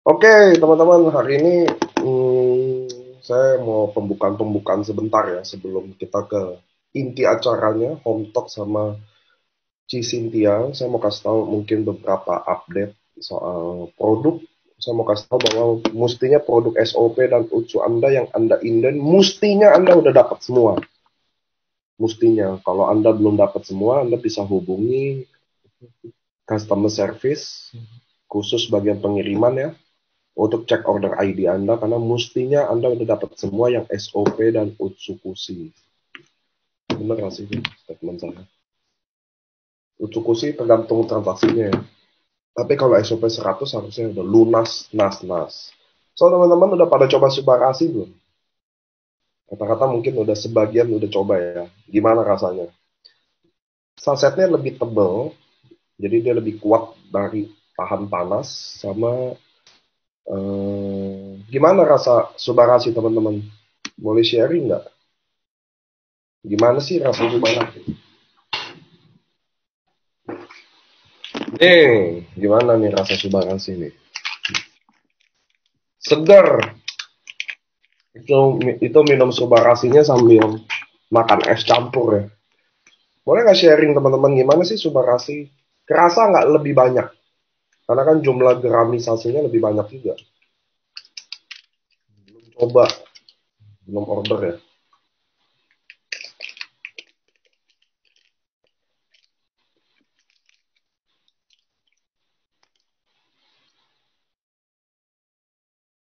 Oke, teman-teman, hari ini saya mau pembukaan-pembukaan sebentar ya sebelum kita ke inti acaranya, Home Talk sama Ci Cynthia. Saya mau kasih tahu mungkin beberapa update soal produk. Saya mau kasih tahu bahwa mestinya produk SOP dan UTSU Anda yang Anda inden, mestinya Anda udah dapat semua. Mestinya, kalau Anda belum dapat semua, Anda bisa hubungi customer service khusus bagian pengiriman ya untuk cek order ID Anda karena mestinya Anda udah dapat semua yang SOP dan Utsukushi. Benar nggak sih statement saya? Utsukushi tergantung transaksinya ya. Tapi kalau SOP 100 harusnya udah lunas, nas-nas. So teman-teman udah pada coba Subarasi belum? Kata-kata mungkin udah sebagian udah coba ya. Gimana rasanya? Sasetnya lebih tebal, jadi dia lebih kuat dari tahan panas sama gimana rasa Subarasi teman-teman? Boleh sharing nggak? Gimana sih rasa Subarasi? Gimana nih rasa Subarasi nih? Segar. Itu minum Subarasinya sambil makan es campur ya. Boleh nggak sharing teman-teman gimana sih Subarasi? Kerasa nggak lebih banyak? Karena kan jumlah gramisasinya lebih banyak juga. Belum coba, belum order ya.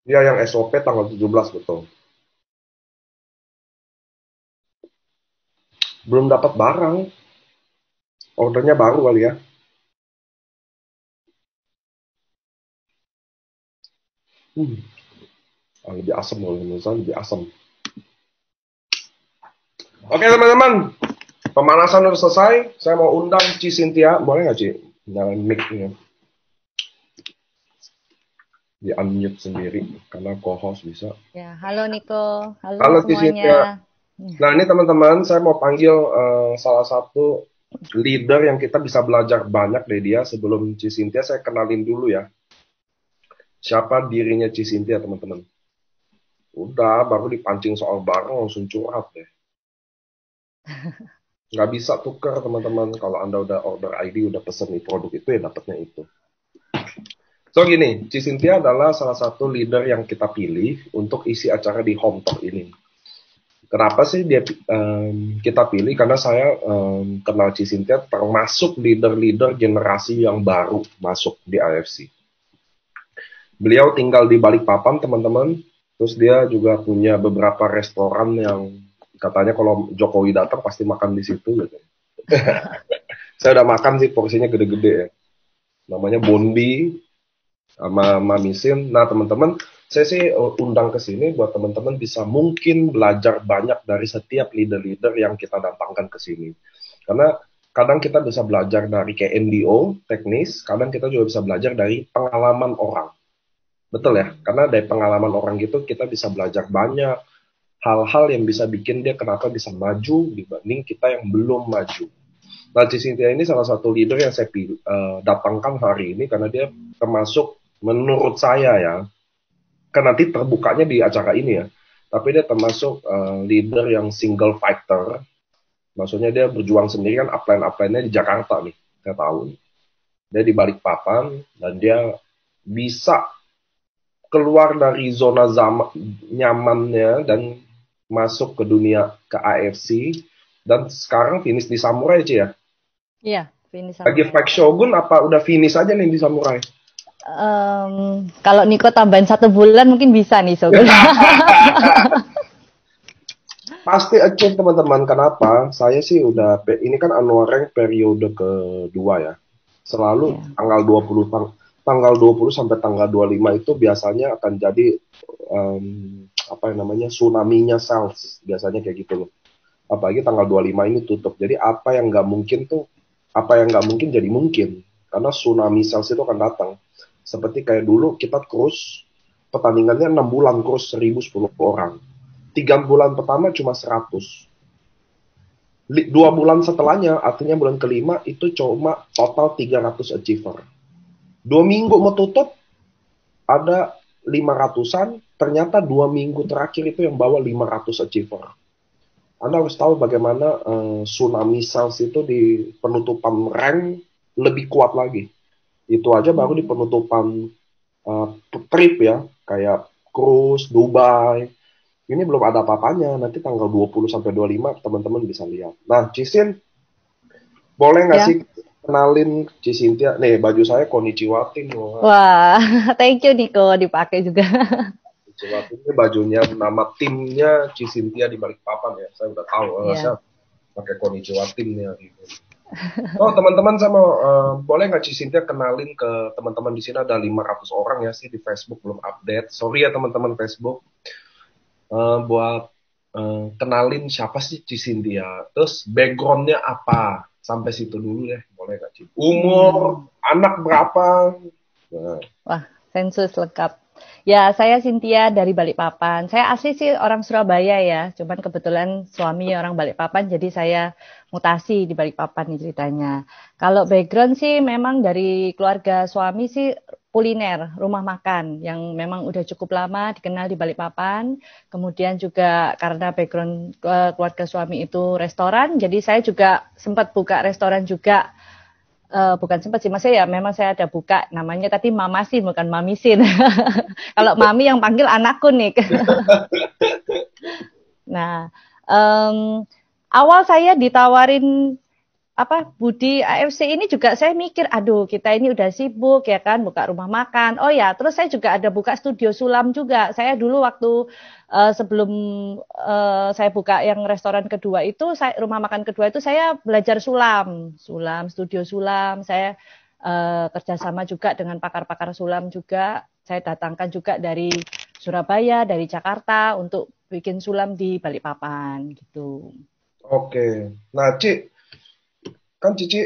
Dia yang SOP tanggal 17 betul. Belum dapat barang. Ordernya baru kali ya. Hmm. Lebih asam loh, menurut saya lebih asam. Oke teman-teman, pemanasan udah selesai. Saya mau undang Ci Cynthia. Boleh nggak Ci? Nyalain mic-nya. Di unmute sendiri karena co-host bisa. Ya, halo Niko, halo Halo Ci semuanya. Cynthia. Nah ini teman-teman, saya mau panggil salah satu leader yang kita bisa belajar banyak dari dia. Sebelum Ci Cynthia, saya kenalin dulu ya. Siapa dirinya Ci Cynthia teman-teman. Udah, baru dipancing soal barang langsung curhat deh. Nggak bisa tuker teman-teman. Kalau Anda udah order ID, udah pesen nih produk itu ya dapatnya itu. So gini, Ci Cynthia adalah salah satu leader yang kita pilih untuk isi acara di Home Talk ini. Kenapa sih kita pilih? Karena saya kenal Ci Cynthia termasuk leader-leader generasi yang baru masuk di AFC. Beliau tinggal di Balikpapan, teman-teman. Terus dia juga punya beberapa restoran yang katanya kalau Jokowi datang pasti makan di situ gitu. Saya udah makan sih porsinya gede-gede ya. Namanya Bondi sama Mamisin. Nah, teman-teman, saya sih undang ke sini buat teman-teman bisa mungkin belajar banyak dari setiap leader-leader yang kita datangkan ke sini. Karena kadang kita bisa belajar dari kayak NDO, teknis, kadang kita juga bisa belajar dari pengalaman orang. Betul ya? Karena dari pengalaman orang gitu kita bisa belajar banyak hal-hal yang bisa bikin dia kenapa bisa maju dibanding kita yang belum maju. Nah, Cynthia ini salah satu leader yang saya datangkan hari ini karena dia termasuk menurut saya ya, kan nanti terbukanya di acara ini ya, tapi dia termasuk leader yang single fighter, maksudnya dia berjuang sendiri kan upline-upline-nya di Jakarta nih, saya tahu. Dia di Balikpapan dan dia bisa keluar dari zona nyamannya dan masuk ke dunia ke AFC dan sekarang finish di Samurai aja ya. Iya, Vini Lagi Samurai. fight Shogun apa udah finish aja nih di Samurai? Kalau Niko tambahin 1 bulan mungkin bisa nih Shogun. Pasti achieve teman-teman. Kenapa? Saya sih udah ini kan annual rank periode kedua ya. Selalu Ya. tanggal 20 tanggal 20 sampai tanggal 25 itu biasanya akan jadi em, apa yang namanya tsunami-nya sales. Biasanya kayak gitu loh. Apalagi tanggal 25 ini tutup. Jadi apa yang nggak mungkin tuh apa yang nggak mungkin jadi mungkin. Karena tsunami sales itu akan datang. Seperti kayak dulu kita cruise pertandingannya 6 bulan cruise 1010 orang. 3 bulan pertama cuma 100. 2 bulan setelahnya, artinya bulan kelima, itu cuma total 300 achiever. 2 minggu mau tutup, ada 500-an, ternyata 2 minggu terakhir itu yang bawa 500 achiever. Anda harus tahu bagaimana tsunami sales itu di penutupan rank lebih kuat lagi. Itu aja baru di penutupan trip ya, kayak cruise, Dubai. Ini belum ada apa-apanya, nanti tanggal 20 sampai 25 teman-teman bisa lihat. Nah, Cisin, boleh nggak Ya. sih kenalin Cisintia? Nih, baju saya Konnichiwa Team. Wah, thank you Niko, dipakai juga. Konnichiwa Team ini bajunya, nama timnya Cisintia di Balikpapan ya. Saya udah tahu, saya Ya. pakai Konnichiwa Team-nya gitu. Oh, teman-teman, sama boleh nggak Cisintia kenalin ke teman-teman di sini, ada 500 orang ya sih di Facebook, belum update. Sorry ya teman-teman Facebook. Buat kenalin siapa sih Cisintia, terus backgroundnya apa, sampai situ dulu ya, boleh nggak Ci? Umur, anak berapa? Nah, Wah, sensus lengkap. Ya, saya Cynthia dari Balikpapan. Saya asli sih orang Surabaya ya, cuman kebetulan suami orang Balikpapan, jadi saya mutasi di Balikpapan nih ceritanya. Kalau background sih memang dari keluarga suami sih kuliner, rumah makan yang memang udah cukup lama dikenal di Balikpapan. Kemudian juga karena background keluarga suami itu restoran, jadi saya juga sempat buka restoran juga. Bukan sempat sih, maksudnya ya memang saya ada buka namanya, tapi Mamasin bukan Mamisin. Kalau Mami yang panggil anakku nih. Nah, awal saya ditawarin apa Budi AFC ini juga saya mikir, aduh kita ini udah sibuk ya kan, buka rumah makan. Oh ya, terus saya juga ada buka studio sulam juga. Saya dulu waktu sebelum saya buka yang restoran kedua itu, rumah makan kedua itu saya belajar sulam, studio sulam. Saya kerjasama juga dengan pakar-pakar sulam juga. Saya datangkan juga dari Surabaya, dari Jakarta untuk bikin sulam di Balikpapan gitu. oke. Nah, Ci, kan Cici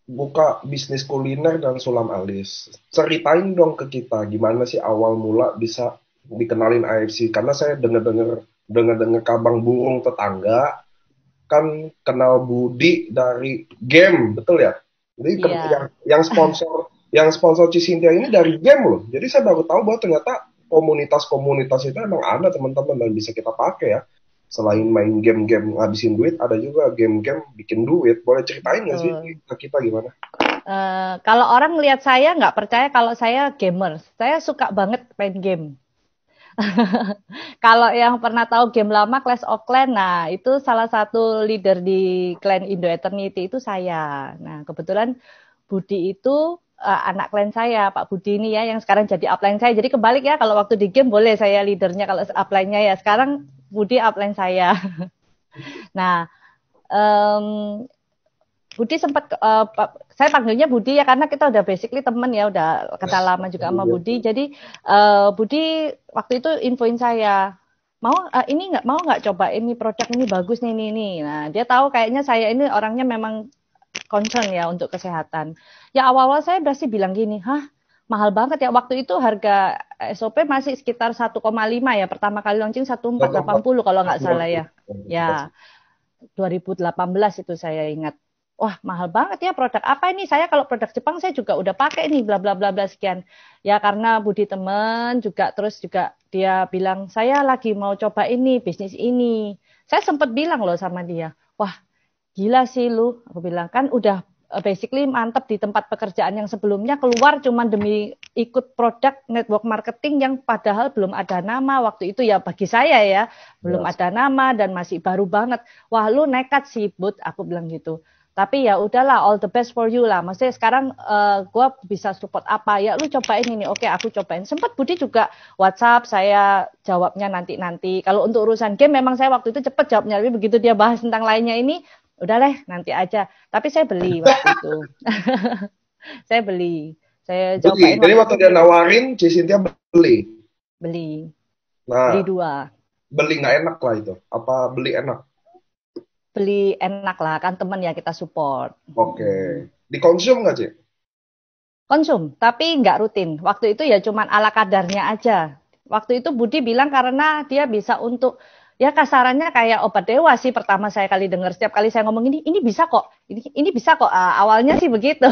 buka bisnis kuliner dan sulam alis. Ceritain dong ke kita gimana sih awal mula bisa dikenalin AFC, karena saya dengar kabang burung tetangga kan kenal Budi dari game, betul ya? Jadi Iya. yang sponsor Cisintia ini dari game loh. Jadi saya baru tahu bahwa ternyata komunitas-komunitas itu emang ada teman-teman dan bisa kita pakai ya. Selain main game-game ngabisin duit, ada juga game-game bikin duit. Boleh ceritain nggak sih Betul. ke kita gimana? Kalau orang lihat saya nggak percaya kalau saya gamer. Saya suka banget main game. Kalau yang pernah tahu game lama Clash of Clans, nah itu salah satu leader di clan Indo Eternity itu saya. Nah kebetulan Budi itu anak clan saya, Pak Budi ini ya, yang sekarang jadi upline saya. Jadi kebalik ya, kalau waktu di game boleh saya leadernya, kalau upline-nya ya sekarang Budi upline saya. Nah, um, Budi sempat saya panggilnya Budi ya karena kita udah basically temen ya, udah kenal lama juga sama Budi. Jadi Budi waktu itu infoin saya, ini nggak coba ini produk ini bagus nih ini. Nah dia tahu kayaknya saya ini orangnya memang concern ya untuk kesehatan. Ya awal-awal saya berarti bilang gini, hah mahal banget ya, waktu itu harga SOP masih sekitar 1,5 ya, pertama kali launching 1,480 kalau nggak salah ya. Ya 2018 itu saya ingat. Wah mahal banget ya, produk apa ini? Saya kalau produk Jepang saya juga udah pakai nih bla bla bla bla sekian. Ya karena Budi temen juga, terus juga dia bilang saya lagi mau coba ini bisnis ini. Saya sempat bilang loh sama dia, wah gila sih lu. Aku bilang kan udah basically mantep di tempat pekerjaan yang sebelumnya, keluar cuman demi ikut produk network marketing yang padahal belum ada nama waktu itu ya, bagi saya ya belum Yes. ada nama dan masih baru banget. Wah lu nekat sih Bud, aku bilang gitu. Tapi ya udahlah, all the best for you lah. Maksudnya sekarang gue bisa support apa ya, lu cobain ini. Oke, aku cobain. Sempat Budi juga WhatsApp, saya jawabnya nanti-nanti. Kalau untuk urusan game memang saya waktu itu cepet jawabnya. Tapi begitu dia bahas tentang lainnya ini, udah deh nanti aja. Tapi saya beli waktu itu. Saya beli. Saya Beli. cobain Jadi waktu waktu itu, dia nawarin, Cisintia beli. beli. Beli Nah, 2. beli nggak enak lah itu. Apa beli enak? Beli enak lah, kan temen ya kita support. Oke. Dikonsum nggak, Ci? Konsum, tapi nggak rutin. Waktu itu ya cuman ala kadarnya aja. Waktu itu Budi bilang karena dia bisa untuk, ya kasarannya kayak obat dewa sih, pertama saya kali dengar. Setiap kali saya ngomong ini bisa kok, ini bisa kok. Awalnya sih begitu.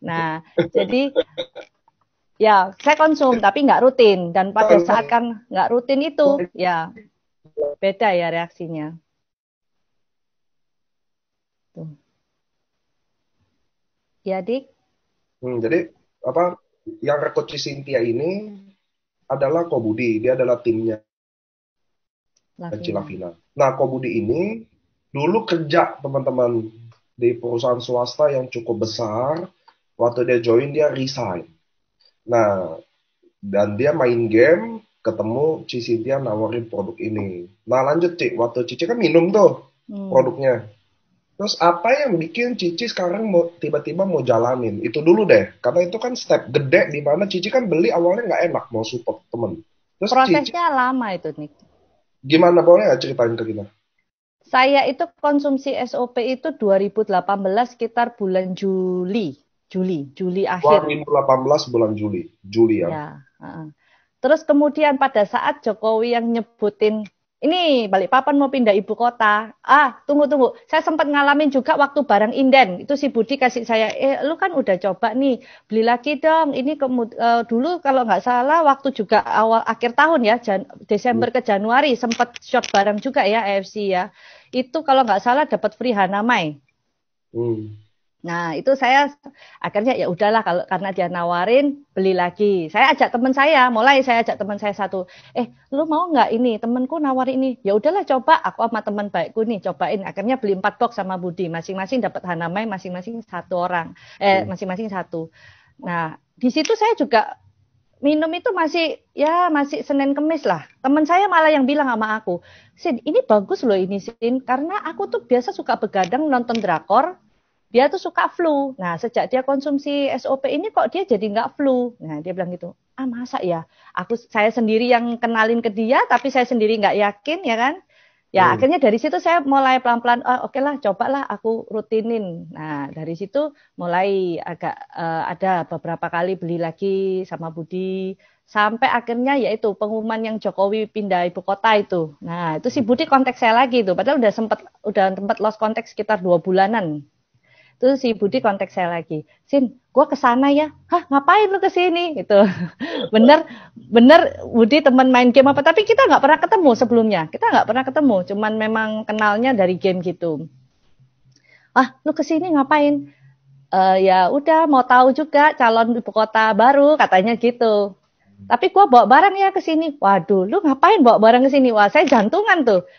Nah, jadi Ya, saya konsum tapi nggak rutin. Dan pada saat kan nggak rutin itu, ya beda ya reaksinya. Tuh. Ya, Dik. Jadi apa yang rekrut Cynthia ini adalah Kobudi, dia adalah timnya Lavina. Cilavina. Nah, Kobudi ini dulu kerja teman-teman di perusahaan swasta yang cukup besar. Waktu dia join dia resign. Nah, dan dia main game, ketemu Cynthia nawarin produk ini. Nah, lanjut Ci, waktu Cici kan minum tuh produknya. Terus apa yang bikin Cici sekarang mau tiba-tiba mau jalanin? Itu dulu deh, karena itu kan step gede di mana Cici kan beli awalnya nggak enak mau support temen. Terus Cici Prosesnya lama itu, Nik. gimana, boleh nggak ceritain ke kita? Saya itu konsumsi SOP itu 2018 sekitar bulan Juli akhir. 2018 bulan Juli ya. Ya. Terus kemudian pada saat Jokowi yang nyebutin ini Balikpapan mau pindah ibu kota. Tunggu. Saya sempat ngalamin juga waktu barang inden. Itu si Budi kasih saya, lu kan udah coba nih, beli lagi dong. Ini dulu kalau nggak salah waktu juga awal akhir tahun ya, Desember ke Januari sempat short barang juga ya AFC ya. Itu kalau nggak salah dapat free Hanamai. Nah, itu saya akhirnya ya udahlah kalau karena dia nawarin beli lagi. Saya ajak teman saya satu. Lu mau nggak ini? Temanku nawarin ini. Ya udahlah coba. Aku sama teman baikku nih cobain. Akhirnya beli 4 box sama Budi. Masing-masing dapat Hanamai, masing-masing satu orang. Masing-masing satu. Nah, di situ saya juga minum itu masih Senin Kemis lah. Teman saya malah yang bilang sama aku, Sin, ini bagus loh ini Sin. Karena aku tuh biasa suka begadang nonton drakor. Dia tuh suka flu. Nah, sejak dia konsumsi SOP ini kok dia jadi nggak flu. Nah, dia bilang gitu. Masa ya? Saya sendiri yang kenalin ke dia, tapi saya sendiri nggak yakin, ya kan? Ya, akhirnya dari situ saya mulai pelan-pelan, oke lah, cobalah aku rutinin. Nah, dari situ mulai agak ada beberapa kali beli lagi sama Budi. Sampai akhirnya yaitu pengumuman yang Jokowi pindah ibu kota itu. Nah, itu si Budi kontak saya lagi tuh. Padahal udah sempat lost contact sekitar 2 bulanan. Terus si Budi kontak saya lagi, Sin, gue kesana ya. Hah, ngapain lu kesini? Gitu. bener Budi teman main game apa? Tapi kita nggak pernah ketemu sebelumnya. Kita nggak pernah ketemu, cuman memang kenalnya dari game gitu. Lu kesini ngapain? Ya udah mau tahu juga calon ibu kota baru katanya gitu. Tapi gue bawa barang ya ke sini. Waduh, lu ngapain bawa barang ke sini? Wah, saya jantungan tuh.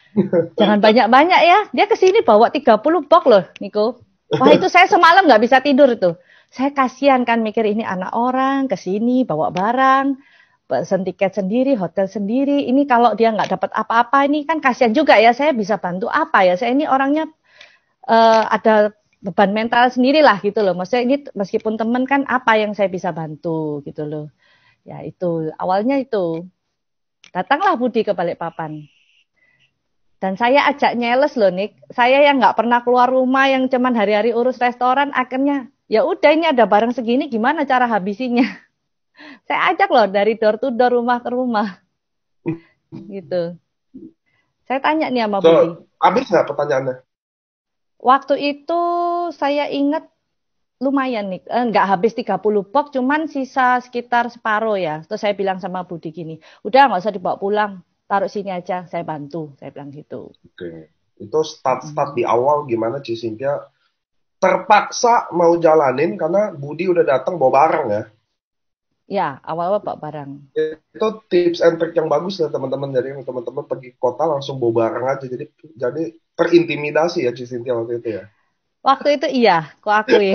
Jangan banyak-banyak ya. Dia ke sini bawa 30 box loh, Niko. Wah, itu saya semalam nggak bisa tidur tuh. Saya kasihan kan mikir ini anak orang kesini bawa barang, pesen tiket sendiri, hotel sendiri. Ini kalau dia nggak dapat apa-apa ini kan kasihan juga ya. Saya bisa bantu apa ya? Saya ini orangnya ada beban mental sendiri lah gitu loh. Maksudnya ini meskipun teman kan apa yang saya bisa bantu gitu loh. Ya itu awalnya itu. Datanglah Budi ke Balikpapan. Dan saya ajak nyeles loh, Nik. Saya yang nggak pernah keluar rumah, yang cuman hari-hari urus restoran, akhirnya ya udah ini ada barang segini, gimana cara habisinya? Saya ajak loh dari door to door, rumah ke rumah, gitu. Saya tanya nih sama Budi. Habis nggak pertanyaannya? Waktu itu saya ingat lumayan nih, nggak habis 30 box, cuman sisa sekitar separuh ya. Terus saya bilang sama Budi gini, udah nggak usah dibawa pulang. Taruh sini aja, saya bantu, saya bilang gitu. Oke. Itu start di awal gimana Cynthia terpaksa mau jalanin karena Budi udah datang bawa barang ya? Ya, awal-awal bawa barang. Itu tips and trick yang bagus ya teman-teman. Jadi teman-teman pergi kota langsung bawa barang aja. Jadi terintimidasi ya Cynthia waktu itu ya? Waktu itu iya, kok akui.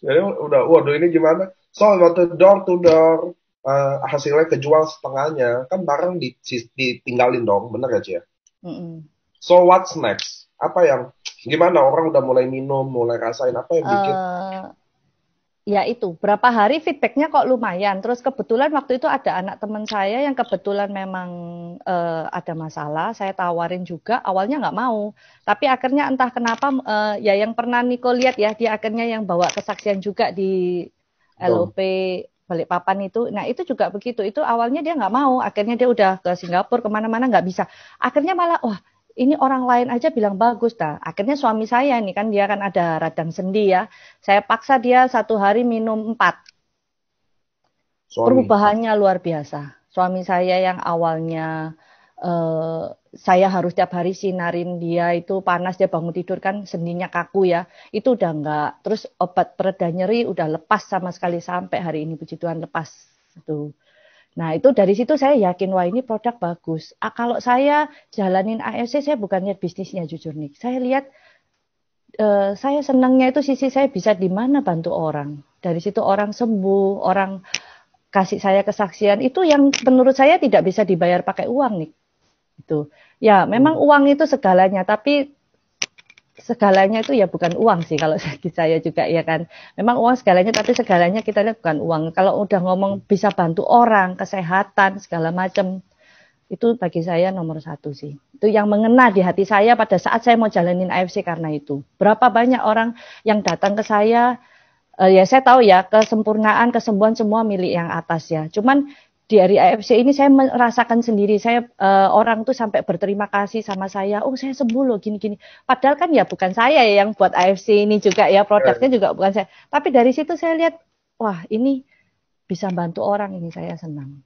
Jadi udah, waduh ini gimana? So, waktu door to door, hasilnya kejual setengahnya, kan barang ditinggalin dong, bener gak Cia? So what's next? Gimana orang udah mulai minum, mulai rasain, apa yang bikin? Ya itu, berapa hari feedbacknya kok lumayan. Terus kebetulan waktu itu ada anak teman saya yang kebetulan memang ada masalah. Saya tawarin juga, awalnya nggak mau. Tapi akhirnya entah kenapa, ya yang pernah Niko lihat ya, dia akhirnya yang bawa kesaksian juga di LOP Balikpapan itu. Nah itu juga begitu. Itu awalnya dia nggak mau. Akhirnya dia udah ke Singapura, kemana-mana nggak bisa. Akhirnya malah, wah ini orang lain aja bilang bagus dah. Akhirnya suami saya nih kan dia kan ada radang sendi ya. Saya paksa dia 1 hari minum 4. suami. Perubahannya luar biasa. Suami saya yang awalnya saya harus tiap hari sinarin dia, itu panas, dia bangun tidur kan sendinya kaku ya, itu udah enggak. Terus obat pereda nyeri udah lepas sama sekali, sampai hari ini puji Tuhan lepas itu. Nah itu dari situ saya yakin, wah ini produk bagus. Kalau saya jalanin AFC, saya bukan lihat bisnisnya jujur nih, saya lihat saya senangnya itu sisi saya bisa di mana bantu orang. Dari situ orang sembuh, orang kasih saya kesaksian, itu yang menurut saya tidak bisa dibayar pakai uang nih. Itu. Ya, memang uang itu segalanya, tapi segalanya itu ya bukan uang sih kalau bagi saya juga ya kan. Memang uang segalanya, tapi segalanya kita lihat bukan uang. Kalau udah ngomong bisa bantu orang, kesehatan, segala macam, itu bagi saya nomor satu sih. Itu yang mengena di hati saya pada saat saya mau jalanin AFC karena itu. Berapa banyak orang yang datang ke saya, ya saya tahu ya kesempurnaan, kesembuhan semua milik yang atas ya. Cuman di hari AFC ini saya merasakan sendiri, saya orang tuh sampai berterima kasih sama saya, oh saya sembuh loh gini-gini. Padahal kan ya bukan saya ya yang buat AFC ini juga ya, produknya juga bukan saya. Tapi dari situ saya lihat, wah ini bisa bantu orang, ini saya senang.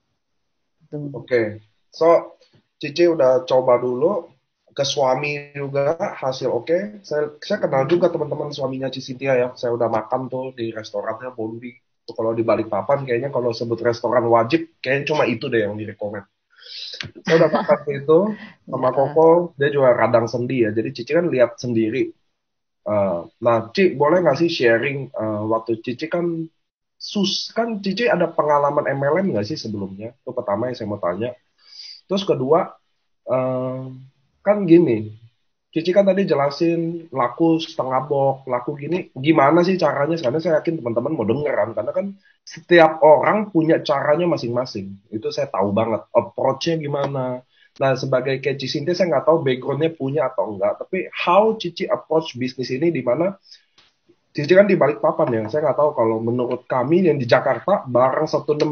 Oke. So, Cici udah coba dulu, ke suami juga hasil oke. Saya kenal juga teman-teman suaminya Cici Cynthia ya. Saya udah makan tuh di restorannya Bondi. Tuh, kalau di Balikpapan kayaknya kalau sebut restoran wajib, kayaknya cuma itu deh yang direkomend. Saya udah makan itu sama Koko, dia juga radang sendi ya. Jadi Cici kan lihat sendiri. Nah, Cici boleh nggak sih sharing waktu Cici kan kan Cici ada pengalaman MLM nggak sih sebelumnya? Itu pertama yang saya mau tanya. Terus kedua, eh, kan gini, Cici kan tadi jelasin laku setengah box, laku gini, gimana sih caranya? Karena saya yakin teman-teman mau dengeran, karena kan setiap orang punya caranya masing-masing. Itu saya tahu banget, approach-nya gimana. Nah, sebagai kayak Cici Sinti, saya nggak tahu background-nya punya atau enggak, tapi how Cici approach bisnis ini, di mana Cici kan di Balikpapan ya, saya nggak tahu kalau menurut kami yang di Jakarta, barang 1650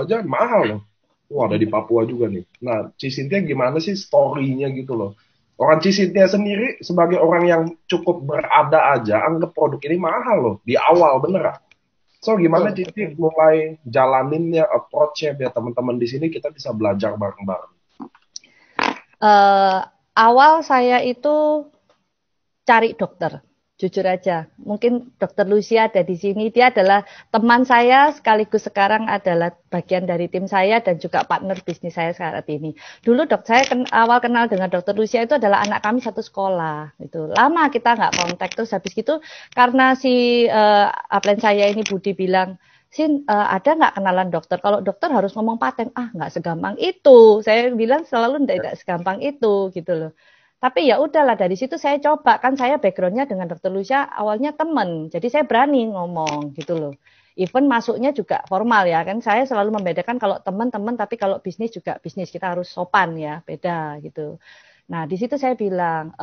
aja mahal loh. Wah, ada di Papua juga nih. Nah, Cisintia gimana sih story-nya gitu loh. Orang Cisintia sendiri sebagai orang yang cukup berada aja, anggap produk ini mahal loh. Di awal beneran. So, gimana Cici mulai jalaninnya, approach-nya biar teman-teman di sini kita bisa belajar bareng-bareng. Awal saya itu cari dokter. Jujur aja, mungkin Dokter Lucia ada di sini. Dia adalah teman saya, sekaligus sekarang adalah bagian dari tim saya dan juga partner bisnis saya saat ini. Dulu saya awal kenal dengan Dokter Lucia itu adalah anak kami satu sekolah. Itu lama kita nggak kontak, terus habis gitu karena si upline saya ini Budi bilang, Sin, ada nggak kenalan dokter? Kalau dokter harus ngomong paten, nggak segampang itu. Saya bilang selalu tidak segampang itu gitu loh. Tapi ya udahlah, dari situ saya coba, kan saya backgroundnya dengan Dokter Lucia awalnya temen, jadi saya berani ngomong gitu loh. Even masuknya juga formal ya, kan saya selalu membedakan kalau teman-teman, tapi kalau bisnis juga bisnis, kita harus sopan ya, beda gitu. Nah di situ saya bilang,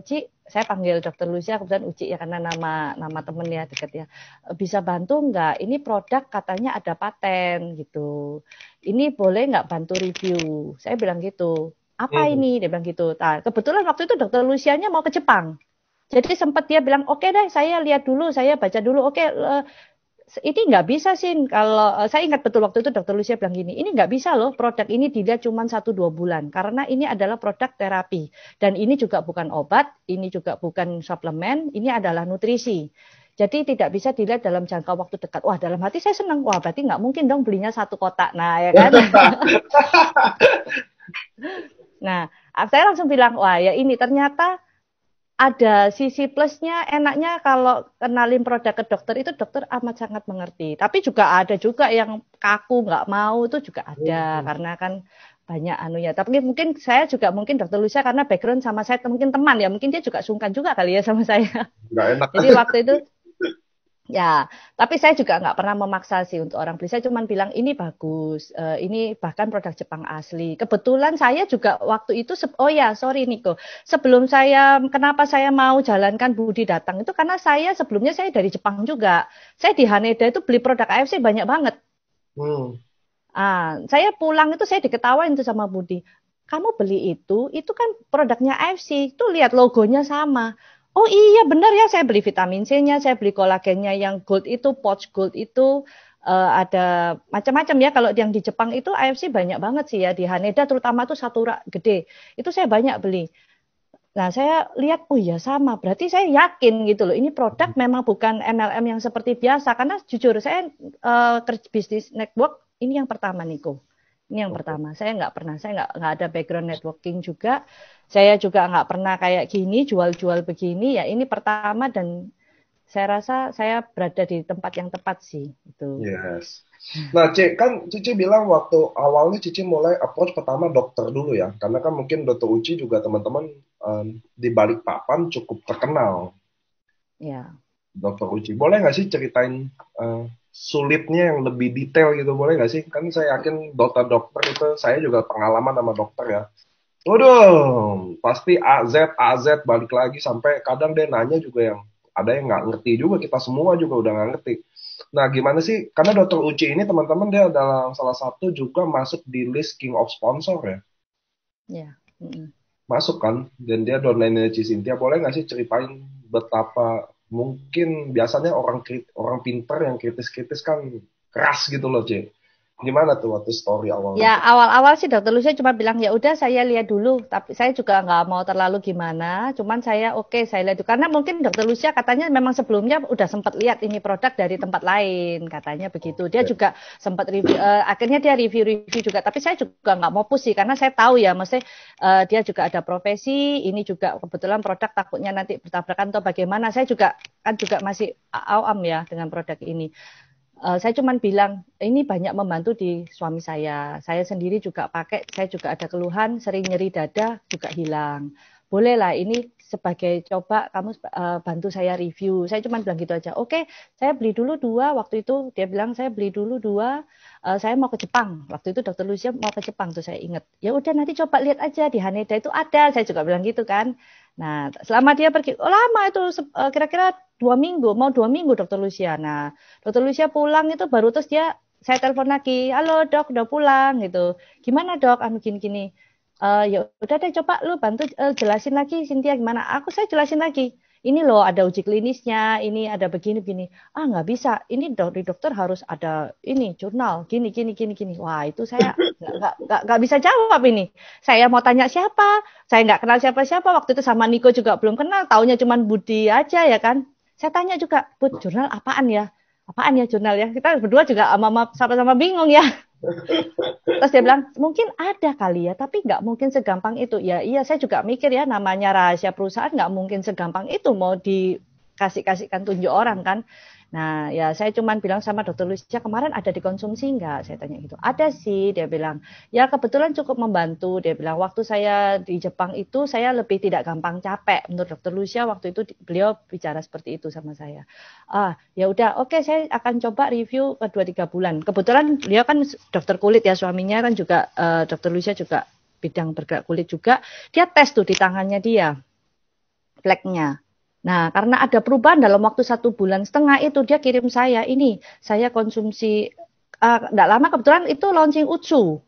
Ci, saya panggil Dokter Lucia, kemudian Uci ya karena nama temen ya deket ya, bisa bantu nggak? Ini produk katanya ada paten gitu. Ini boleh nggak bantu review? Saya bilang gitu. Apa ini? Dia bilang gitu. Nah, kebetulan waktu itu Dokter Lucianya mau ke Jepang. Jadi sempat dia bilang, oke deh, saya lihat dulu, saya baca dulu. Oke, ini nggak bisa sih. Kalau saya ingat betul waktu itu Dokter Lucia bilang gini, ini nggak bisa loh, produk ini dilihat cuma 1-2 bulan. Karena ini adalah produk terapi. Dan ini juga bukan obat, ini juga bukan suplemen, ini adalah nutrisi. Jadi tidak bisa dilihat dalam jangka waktu dekat. Wah, dalam hati saya senang. Wah, berarti nggak mungkin dong belinya 1 kotak. Nah, ya kan? Nah, saya langsung bilang, wah ya ini ternyata ada sisi plusnya, enaknya kalau kenalin produk ke dokter, itu dokter amat sangat mengerti. Tapi juga ada juga yang kaku, nggak mau, itu juga ada. Karena kan banyak anunya. Tapi mungkin saya juga, mungkin Dokter Lucia karena background sama saya mungkin teman ya, mungkin dia juga sungkan juga kali ya sama saya. Nggak enak. Jadi waktu itu, ya, tapi saya juga nggak pernah memaksa sih untuk orang beli. Saya cuma bilang ini bagus, ini bahkan produk Jepang asli. Kebetulan saya juga waktu itu, oh ya, sorry Niko, sebelum kenapa saya mau jalankan Budi datang itu karena sebelumnya saya dari Jepang juga. Saya di Haneda itu beli produk AFC banyak banget. Saya pulang itu saya diketawain tuh sama Budi. Kamu beli itu kan produknya AFC, itu lihat logonya sama. Oh iya benar ya, saya beli vitamin C-nya, saya beli kolagennya yang gold itu, pouch gold itu, ada macam-macam ya. Kalau yang di Jepang itu AFC banyak banget sih ya, di Haneda terutama tuh satu rak gede. Itu saya banyak beli. Nah, saya lihat, oh iya sama, berarti saya yakin gitu loh, ini produk memang bukan MLM yang seperti biasa, karena jujur saya kerja bisnis network, ini yang pertama Niko. Ini yang Oke. pertama, saya nggak ada background networking juga, saya juga nggak pernah kayak gini, jual-jual begini, ya ini pertama dan saya rasa saya berada di tempat yang tepat sih, itu. Yes. Nah, kan Cici bilang waktu awalnya Cici mulai approach pertama dokter dulu ya, karena kan mungkin Dokter Uci juga teman-teman di Balikpapan cukup terkenal. Ya. Dokter Uci, boleh nggak sih ceritain sulitnya yang lebih detail gitu, boleh nggak sih? Kan saya yakin dokter-dokter itu, saya juga pengalaman sama dokter ya. Waduh, pasti A Z balik lagi sampai kadang dia nanya juga yang ada yang nggak ngerti juga, kita semua juga udah nggak ngerti. Nah, gimana sih? Karena Dokter Uci ini teman-teman dia adalah salah satu juga masuk di list King of Sponsor ya. Ya. Mm-mm. Masuk kan? Dan dia downline-nya Cisintia. Boleh nggak sih ceritain betapa mungkin biasanya orang pinter yang kritis-kritis kan keras gitu loh, C. Gimana tuh waktu story awalnya? Ya awal-awal sih dokter Lucia cuma bilang ya udah saya lihat dulu, tapi saya juga nggak mau terlalu gimana, cuman saya oke saya lihat dulu karena mungkin dokter Lucia katanya memang sebelumnya udah sempat lihat ini produk dari tempat lain katanya begitu, dia Oke. juga sempat review, akhirnya dia review juga, tapi saya juga nggak mau push sih karena saya tahu ya, maksudnya dia juga ada profesi, ini juga kebetulan produk takutnya nanti bertabrakan atau bagaimana, saya juga kan juga masih awam ya dengan produk ini. Saya cuman bilang, ini banyak membantu di suami saya. Saya sendiri juga pakai, saya juga ada keluhan, sering nyeri dada juga hilang. Bolehlah ini sebagai coba kamu bantu saya review. Saya cuma bilang gitu aja. Oke, saya beli dulu dua. Waktu itu dia bilang saya beli dulu dua. Saya mau ke Jepang. Waktu itu dokter Lucia mau ke Jepang tuh saya ingat. Ya udah nanti coba lihat aja di Haneda itu ada. Saya juga bilang gitu kan. Nah, selama dia pergi, oh lama itu kira-kira 2 minggu, mau 2 minggu dokter Lucia. Nah, Dokter Lucia pulang itu baru terus saya telepon lagi, halo dok, udah pulang gitu. Gimana dok, anu gini-gini. Ya udah deh coba lu bantu jelasin lagi Cynthia gimana. Saya jelasin lagi. Ini loh ada uji klinisnya, ini ada begini-begini. Ah nggak bisa, ini dari dokter harus ada ini jurnal, gini gini gini gini. Wah itu saya nggak bisa jawab ini. Saya mau tanya siapa, saya nggak kenal siapa-siapa. Waktu itu sama Niko juga belum kenal, taunya cuma Budi aja ya kan. Saya tanya juga, Bud, jurnal apaan ya? Apaan ya jurnal ya? Kita berdua juga sama-sama bingung ya. Terus dia bilang, mungkin ada kali ya, tapi nggak mungkin segampang itu. Ya iya, saya juga mikir ya, namanya rahasia perusahaan nggak mungkin segampang itu mau dikasihkan tunjuk orang kan. Nah, ya saya cuman bilang sama dokter Lucia, kemarin ada dikonsumsi nggak? Saya tanya gitu. Ada sih, dia bilang. Ya kebetulan cukup membantu. Dia bilang, waktu saya di Jepang itu, saya lebih tidak gampang capek. Menurut dokter Lucia, waktu itu beliau bicara seperti itu sama saya. Ya udah, oke, saya akan coba review ke 2-3 bulan. Kebetulan beliau kan dokter kulit ya, suaminya kan juga dokter Lucia juga bidang bergerak kulit juga. Dia tes tuh di tangannya dia, fleknya. Nah, karena ada perubahan dalam waktu 1,5 bulan itu dia kirim saya ini, saya konsumsi nggak lama kebetulan itu launching Utsu,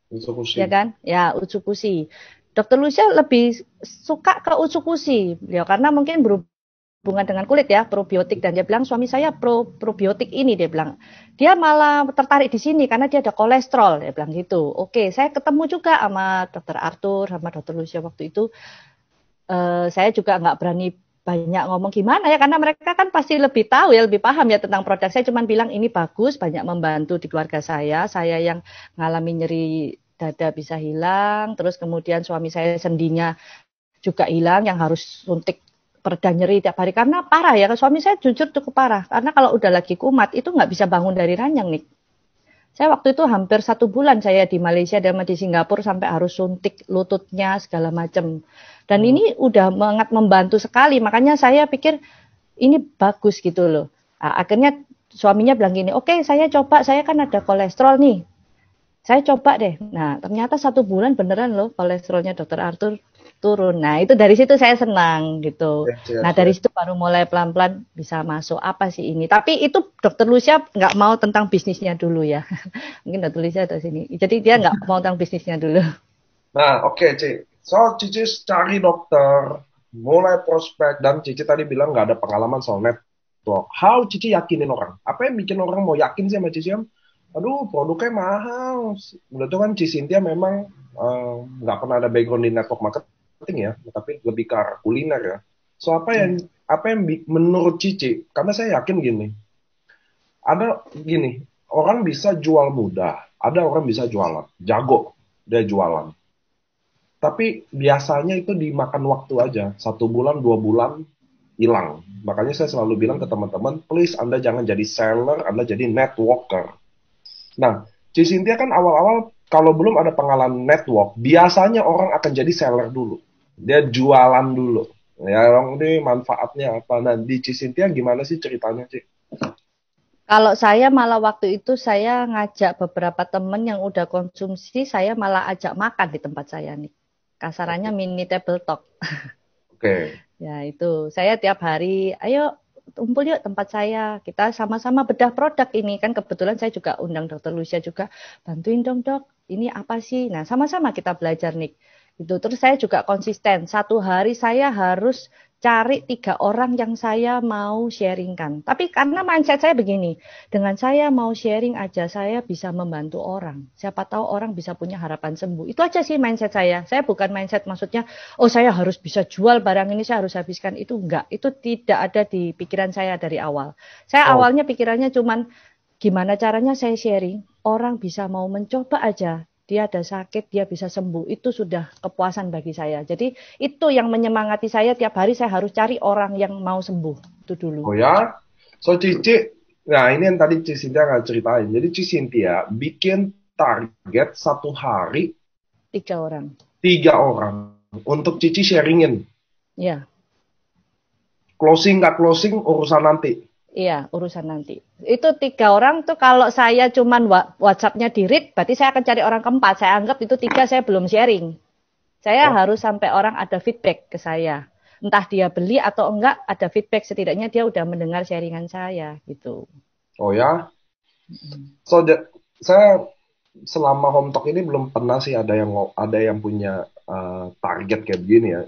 Institusi. ya kan? Ya Utsukushi. Dokter Lucia lebih suka ke Utsukushi, ya karena mungkin berhubungan dengan kulit ya, probiotik dan dia bilang suami saya probiotik ini dia bilang. Dia malah tertarik di sini karena dia ada kolesterol, dia bilang gitu. Oke, saya ketemu juga sama Dokter Arthur sama Dokter Lucia waktu itu. Saya juga nggak berani banyak ngomong gimana ya karena mereka kan pasti lebih tahu ya lebih paham ya tentang produk saya cuma bilang ini bagus banyak membantu di keluarga saya yang ngalami nyeri dada bisa hilang terus kemudian suami saya sendinya juga hilang yang harus suntik pereda nyeri tiap hari karena parah ya suami saya jujur cukup parah karena kalau udah lagi kumat itu nggak bisa bangun dari ranjang nih. Saya waktu itu hampir 1 bulan saya di Malaysia dan di Singapura sampai harus suntik lututnya segala macam. Dan ini udah sangat membantu sekali. Makanya saya pikir ini bagus gitu loh. Nah, akhirnya suaminya bilang gini, oke saya coba, saya kan ada kolesterol nih. Saya coba deh. Nah ternyata 1 bulan beneran loh kolesterolnya dokter Arthur turun. Nah itu dari situ saya senang gitu. Yes, Nah yes, dari yes. situ baru mulai pelan-pelan bisa masuk apa sih ini. Tapi itu dokter Lucia nggak mau tentang bisnisnya dulu ya. Mungkin dokter Lucia ada sini. Jadi dia nggak mau tentang bisnisnya dulu. Nah, oke, Ci. So, Cici cari dokter mulai prospek, dan Cici tadi bilang nggak ada pengalaman soal network. How Cici yakinin orang? Apa yang bikin orang mau yakin sih sama Cici? Aduh, produknya mahal. Udah tuh kan Cici Cynthia memang nggak pernah ada background di network marketing ya, tapi lebih ke arah kuliner ya. So apa yang menurut Cici? Karena saya yakin gini, ada gini, orang bisa jual mudah, ada orang bisa jualan, jago dia jualan. Tapi biasanya itu dimakan waktu aja, 1 bulan, 2 bulan, hilang. Makanya saya selalu bilang ke teman-teman, please Anda jangan jadi seller, Anda jadi networker. Nah, Cisintia kan awal-awal kalau belum ada pengalaman network, biasanya orang akan jadi seller dulu. Dia jualan dulu. Ya, orang ini manfaatnya apa? Nah, di Cisintia gimana sih ceritanya, Ci? Kalau saya malah waktu itu saya ngajak beberapa temen yang udah konsumsi, saya malah ajak makan di tempat saya nih. Kasarannya Oke. mini table talk. Oke. Ya itu, saya tiap hari, ayo kumpul yuk tempat saya, kita sama-sama bedah produk ini. Kan kebetulan saya juga undang Dokter Lucia juga, bantuin dong dok, ini apa sih? Nah sama-sama kita belajar nih. Itu terus saya juga konsisten, 1 hari saya harus cari 3 orang yang saya mau sharingkan. Tapi karena mindset saya begini, dengan saya mau sharing aja, saya bisa membantu orang. Siapa tahu orang bisa punya harapan sembuh. Itu aja sih mindset saya. Saya bukan mindset maksudnya, oh saya harus bisa jual barang ini, saya harus habiskan. Itu enggak. Itu tidak ada di pikiran saya dari awal. Saya Oh, awalnya pikirannya cuman, gimana caranya saya sharing, orang bisa mau mencoba aja. Dia ada sakit, dia bisa sembuh. Itu sudah kepuasan bagi saya. Jadi itu yang menyemangati saya tiap hari saya harus cari orang yang mau sembuh. Itu dulu. oh ya. So Cici, nah ini yang tadi Cicintia nggak ceritain. Jadi Cicintia bikin target 1 hari 3 orang. 3 orang untuk Cici sharingin. Ya. Closing nggak closing urusan nanti. Iya, urusan nanti. Itu 3 orang tuh kalau saya cuman WhatsApp-nya di read, berarti saya akan cari orang keempat. Saya anggap itu 3 saya belum sharing. Saya Oh, harus sampai orang ada feedback ke saya. Entah dia beli atau enggak, ada feedback. Setidaknya dia udah mendengar sharingan saya gitu. oh ya. So saya selama home talk ini belum pernah sih ada yang punya target kayak begini ya.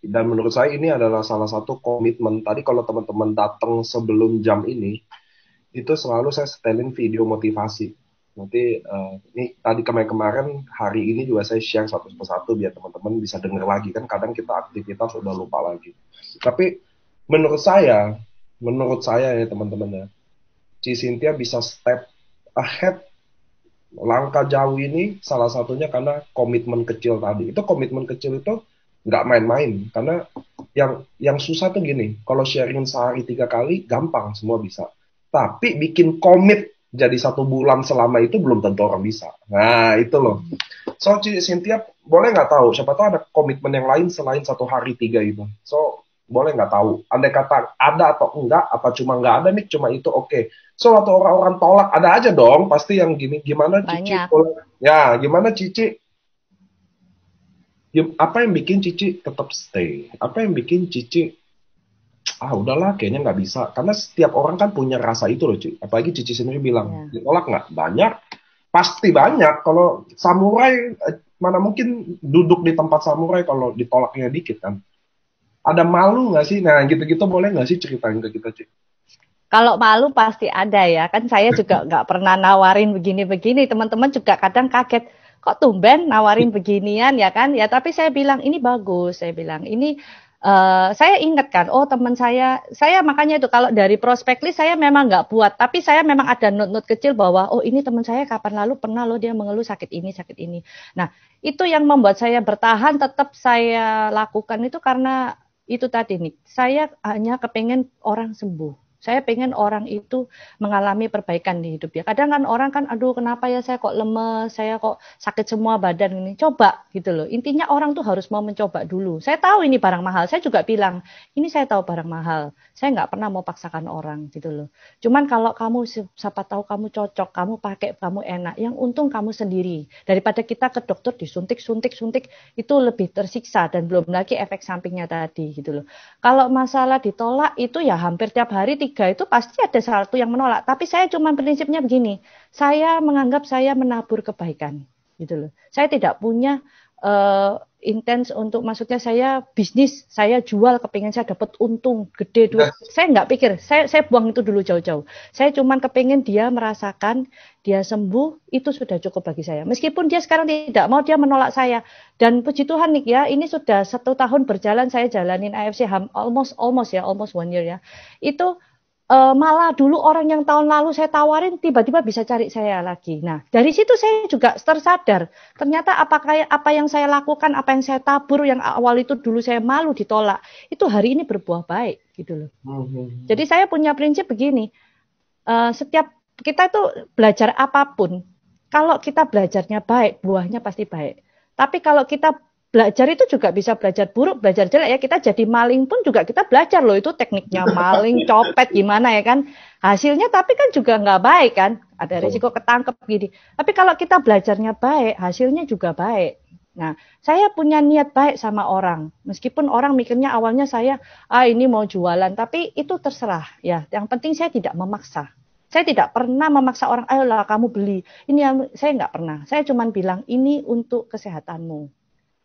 Dan menurut saya ini adalah salah satu komitmen. Tadi kalau teman-teman datang sebelum jam itu selalu saya setelin video motivasi. Nanti ini tadi kemarin hari ini juga saya share satu persatu biar teman-teman bisa dengar lagi kan kadang kita aktivitas udah lupa lagi. Tapi menurut saya ya teman-teman ya, Ci Cynthia bisa step ahead langkah jauh ini salah satunya karena komitmen kecil tadi. Itu komitmen kecil itu nggak main-main karena yang susah tuh gini, kalau sharing sehari 3 kali gampang semua bisa. Tapi bikin komit jadi 1 bulan selama itu belum tentu orang bisa. Nah itu loh. So Cynthia boleh nggak tahu, siapa tahu ada komitmen yang lain selain 1 hari 3 itu. So boleh nggak tahu, andai kata ada atau enggak, apa cuma nggak ada nih, cuma itu oke. So waktu orang-orang tolak ada aja dong, pasti yang gini, gimana Cici? Banyak. Ya, gimana Cici? Apa yang bikin Cici tetap stay? Apa yang bikin Cici udahlah kayaknya nggak bisa karena setiap orang kan punya rasa itu loh Ci. Apalagi Cici sendiri bilang Ya. ditolak nggak banyak, pasti banyak. Kalau samurai mana mungkin duduk di tempat samurai kalau ditolaknya dikit kan, ada malu nggak sih? Nah gitu-gitu boleh nggak sih ceritain ke kita Ci? Kalau malu pasti ada ya. Kan saya juga nggak pernah nawarin begini-begini. Teman-teman juga kadang kaget. Kok tumben nawarin beginian ya kan? Ya tapi saya bilang ini bagus. Saya bilang ini saya ingat kan. Oh teman saya makanya itu kalau dari prospek list saya memang nggak buat. Tapi saya memang ada note-note kecil bahwa oh ini teman saya kapan lalu pernah loh dia mengeluh sakit ini sakit ini. Nah itu yang membuat saya bertahan tetap saya lakukan itu karena itu tadi nih. Saya hanya kepengen orang sembuh. Saya pengen orang itu mengalami perbaikan di hidup dia. Kadang kan orang kan, aduh kenapa ya saya kok lemes, saya kok sakit semua badan ini. Coba gitu loh. Intinya orang tuh harus mau mencoba dulu. Saya tahu ini barang mahal. Saya juga bilang, ini saya tahu barang mahal. Saya nggak pernah mau paksakan orang gitu loh. Cuman kalau kamu siapa tahu kamu cocok, kamu pakai, kamu enak. Yang untung kamu sendiri. Daripada kita ke dokter disuntik, suntik, suntik, itu lebih tersiksa dan belum lagi efek sampingnya tadi gitu loh. Kalau masalah ditolak itu ya hampir tiap hari 3 itu pasti ada satu yang menolak. Tapi saya cuma prinsipnya begini, saya menganggap saya menabur kebaikan, gitu loh. Saya tidak punya intens untuk maksudnya saya bisnis, saya jual, kepingin saya dapat untung gede duit. Saya nggak pikir, saya buang itu dulu jauh-jauh. Saya cuman kepingin dia merasakan, dia sembuh, itu sudah cukup bagi saya. Meskipun dia sekarang tidak mau, dia menolak saya. Dan puji Tuhan nih ya, ini sudah 1 tahun berjalan saya jalanin AFC almost 1 year ya. Itu malah dulu orang yang tahun lalu saya tawarin tiba-tiba bisa cari saya lagi. Nah, dari situ saya juga tersadar. Ternyata apa yang saya lakukan, apa yang saya tabur yang awal itu dulu saya malu ditolak, itu hari ini berbuah baik gitu loh. Jadi saya punya prinsip begini. Setiap kita itu belajar apapun, kalau kita belajarnya baik, buahnya pasti baik. Tapi kalau kita belajar itu juga bisa belajar buruk, belajar jelek ya. Kita jadi maling pun juga kita belajar loh. Itu tekniknya maling, copet gimana ya kan. Hasilnya tapi kan juga nggak baik kan. Ada risiko ketangkep gini. Tapi kalau kita belajarnya baik, hasilnya juga baik. Nah, saya punya niat baik sama orang. Meskipun orang mikirnya awalnya saya, ini mau jualan. Tapi itu terserah ya. Yang penting saya tidak memaksa. Saya tidak pernah memaksa orang, ayolah kamu beli. Ini saya nggak pernah. Saya cuma bilang, ini untuk kesehatanmu.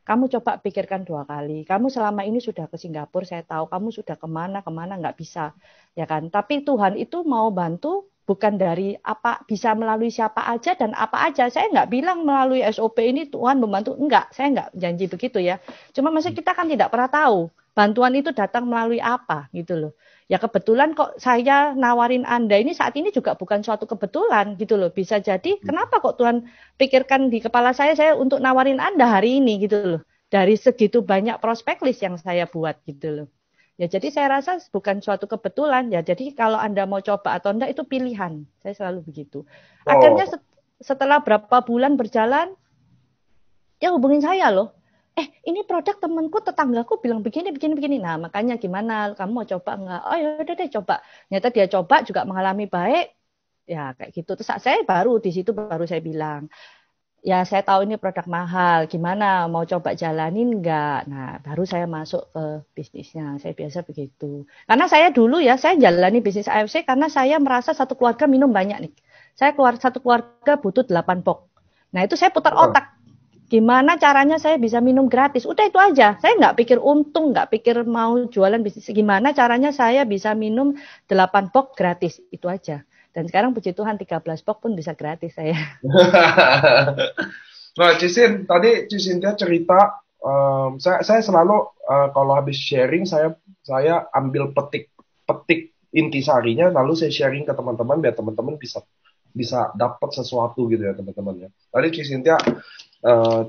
Kamu coba pikirkan 2 kali. Kamu selama ini sudah ke Singapura, saya tahu. Kamu sudah kemana nggak bisa, ya kan? Tapi Tuhan itu mau bantu, bukan dari apa bisa melalui siapa aja dan apa aja. Saya nggak bilang melalui SOP ini Tuhan membantu, enggak. Saya nggak janji begitu ya. Cuma maksudnya kita kan tidak pernah tahu bantuan itu datang melalui apa, gitu loh. Ya kebetulan kok saya nawarin Anda ini saat ini juga bukan suatu kebetulan gitu loh. Bisa jadi kenapa kok Tuhan pikirkan di kepala saya untuk nawarin Anda hari ini gitu loh. Dari segitu banyak prospek list yang saya buat gitu loh. Ya jadi saya rasa bukan suatu kebetulan ya. Jadi kalau Anda mau coba atau enggak itu pilihan. Saya selalu begitu. Akhirnya setelah berapa bulan berjalan, dia hubungin saya loh. Ini produk temanku, tetanggaku bilang begini. Nah, makanya gimana? Kamu mau coba enggak? Oh, ya udah deh coba. Ternyata dia coba juga mengalami baik. Ya, kayak gitu. Terus saya di situ baru saya bilang, ya saya tahu ini produk mahal. Gimana? Mau coba jalanin enggak? Nah, baru saya masuk ke bisnisnya. Saya biasa begitu. Karena saya dulu ya, saya jalani bisnis AFC karena saya merasa satu keluarga minum banyak nih. Satu keluarga butuh 8 box. Nah, itu saya putar otak. Gimana caranya saya bisa minum gratis? Udah itu aja. Saya nggak pikir untung, nggak pikir mau jualan bisnis. Gimana caranya saya bisa minum 8 box gratis? Itu aja. Dan sekarang puji Tuhan 13 box pun bisa gratis saya. Nah, Cisin, tadi Cisintia cerita, saya selalu kalau habis sharing saya ambil petik intisarinya, lalu saya sharing ke teman-teman biar teman-teman bisa dapat sesuatu gitu ya teman-teman ya. Tadi Cisintia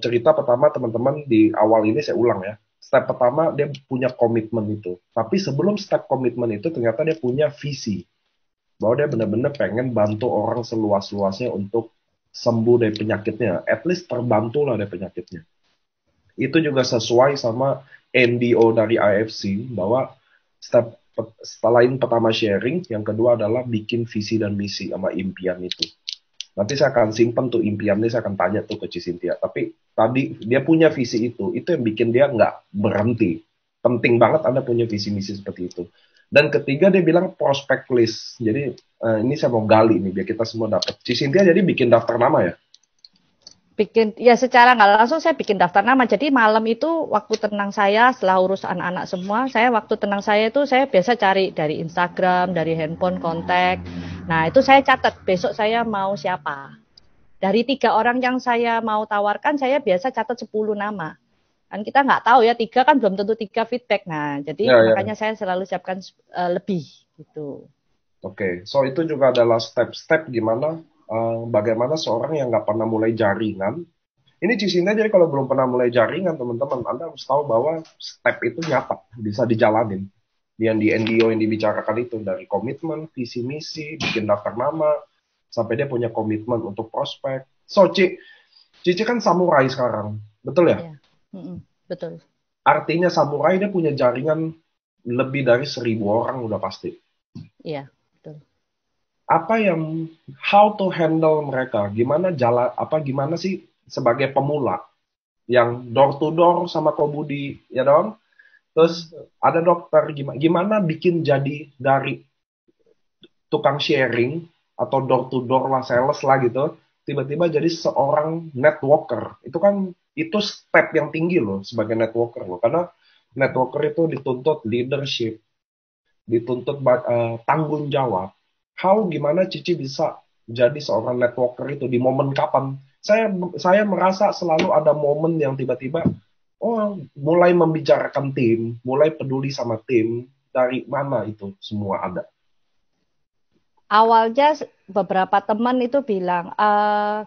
cerita pertama teman-teman di awal ini saya ulang ya. Step pertama dia punya komitmen itu. Tapi sebelum step komitmen itu ternyata dia punya visi. Bahwa dia benar-benar pengen bantu orang seluas-luasnya untuk sembuh dari penyakitnya. At least terbantu lah dari penyakitnya. Itu juga sesuai sama NDO dari IFC bahwa step selain pertama sharing, yang kedua adalah bikin visi dan misi sama impian itu. Nanti saya akan simpen tuh impiannya, saya akan tanya tuh ke Cisintia. Tapi tadi dia punya visi itu yang bikin dia nggak berhenti. Penting banget Anda punya visi misi seperti itu. Dan ketiga dia bilang prospect list. Jadi ini saya mau gali nih biar kita semua dapat. Cisintia jadi bikin daftar nama ya? Bikin ya secara nggak langsung saya bikin daftar nama. Jadi malam itu waktu tenang saya setelah urus anak-anak semua, waktu tenang saya itu saya biasa cari dari Instagram, dari handphone kontak. Nah itu saya catat besok saya mau siapa. Dari 3 orang yang saya mau tawarkan saya biasa catat 10 nama. Kan kita nggak tahu ya 3 kan belum tentu 3 feedback. Nah jadi makanya saya selalu siapkan lebih gitu. Oke, so itu juga adalah step-step gimana bagaimana seorang yang nggak pernah mulai jaringan. Ini Cisinta jadi kalau belum pernah mulai jaringan teman-teman, Anda harus tahu bahwa step itu nyata, bisa dijalanin. Yang di NDO yang dibicarakan itu dari komitmen, visi misi, bikin daftar nama, sampai dia punya komitmen untuk prospek. So Cici kan samurai sekarang, betul ya? Betul. Artinya samurai dia punya jaringan lebih dari 1.000 orang udah pasti. Iya. Betul. How to handle mereka? Gimana sih sebagai pemula yang door to door sama Kobudi, ya dong? Terus ada dokter, gimana bikin jadi dari tukang sharing atau door to door lah, sales lah gitu, tiba-tiba jadi seorang networker. Itu step yang tinggi loh sebagai networker loh. Karena networker itu dituntut leadership, dituntut tanggung jawab. Gimana Cici bisa jadi seorang networker itu di momen kapan? Saya merasa selalu ada momen yang tiba-tiba, mulai membicarakan tim, mulai peduli sama tim, dari mana itu semua ada. Awalnya beberapa teman itu bilang,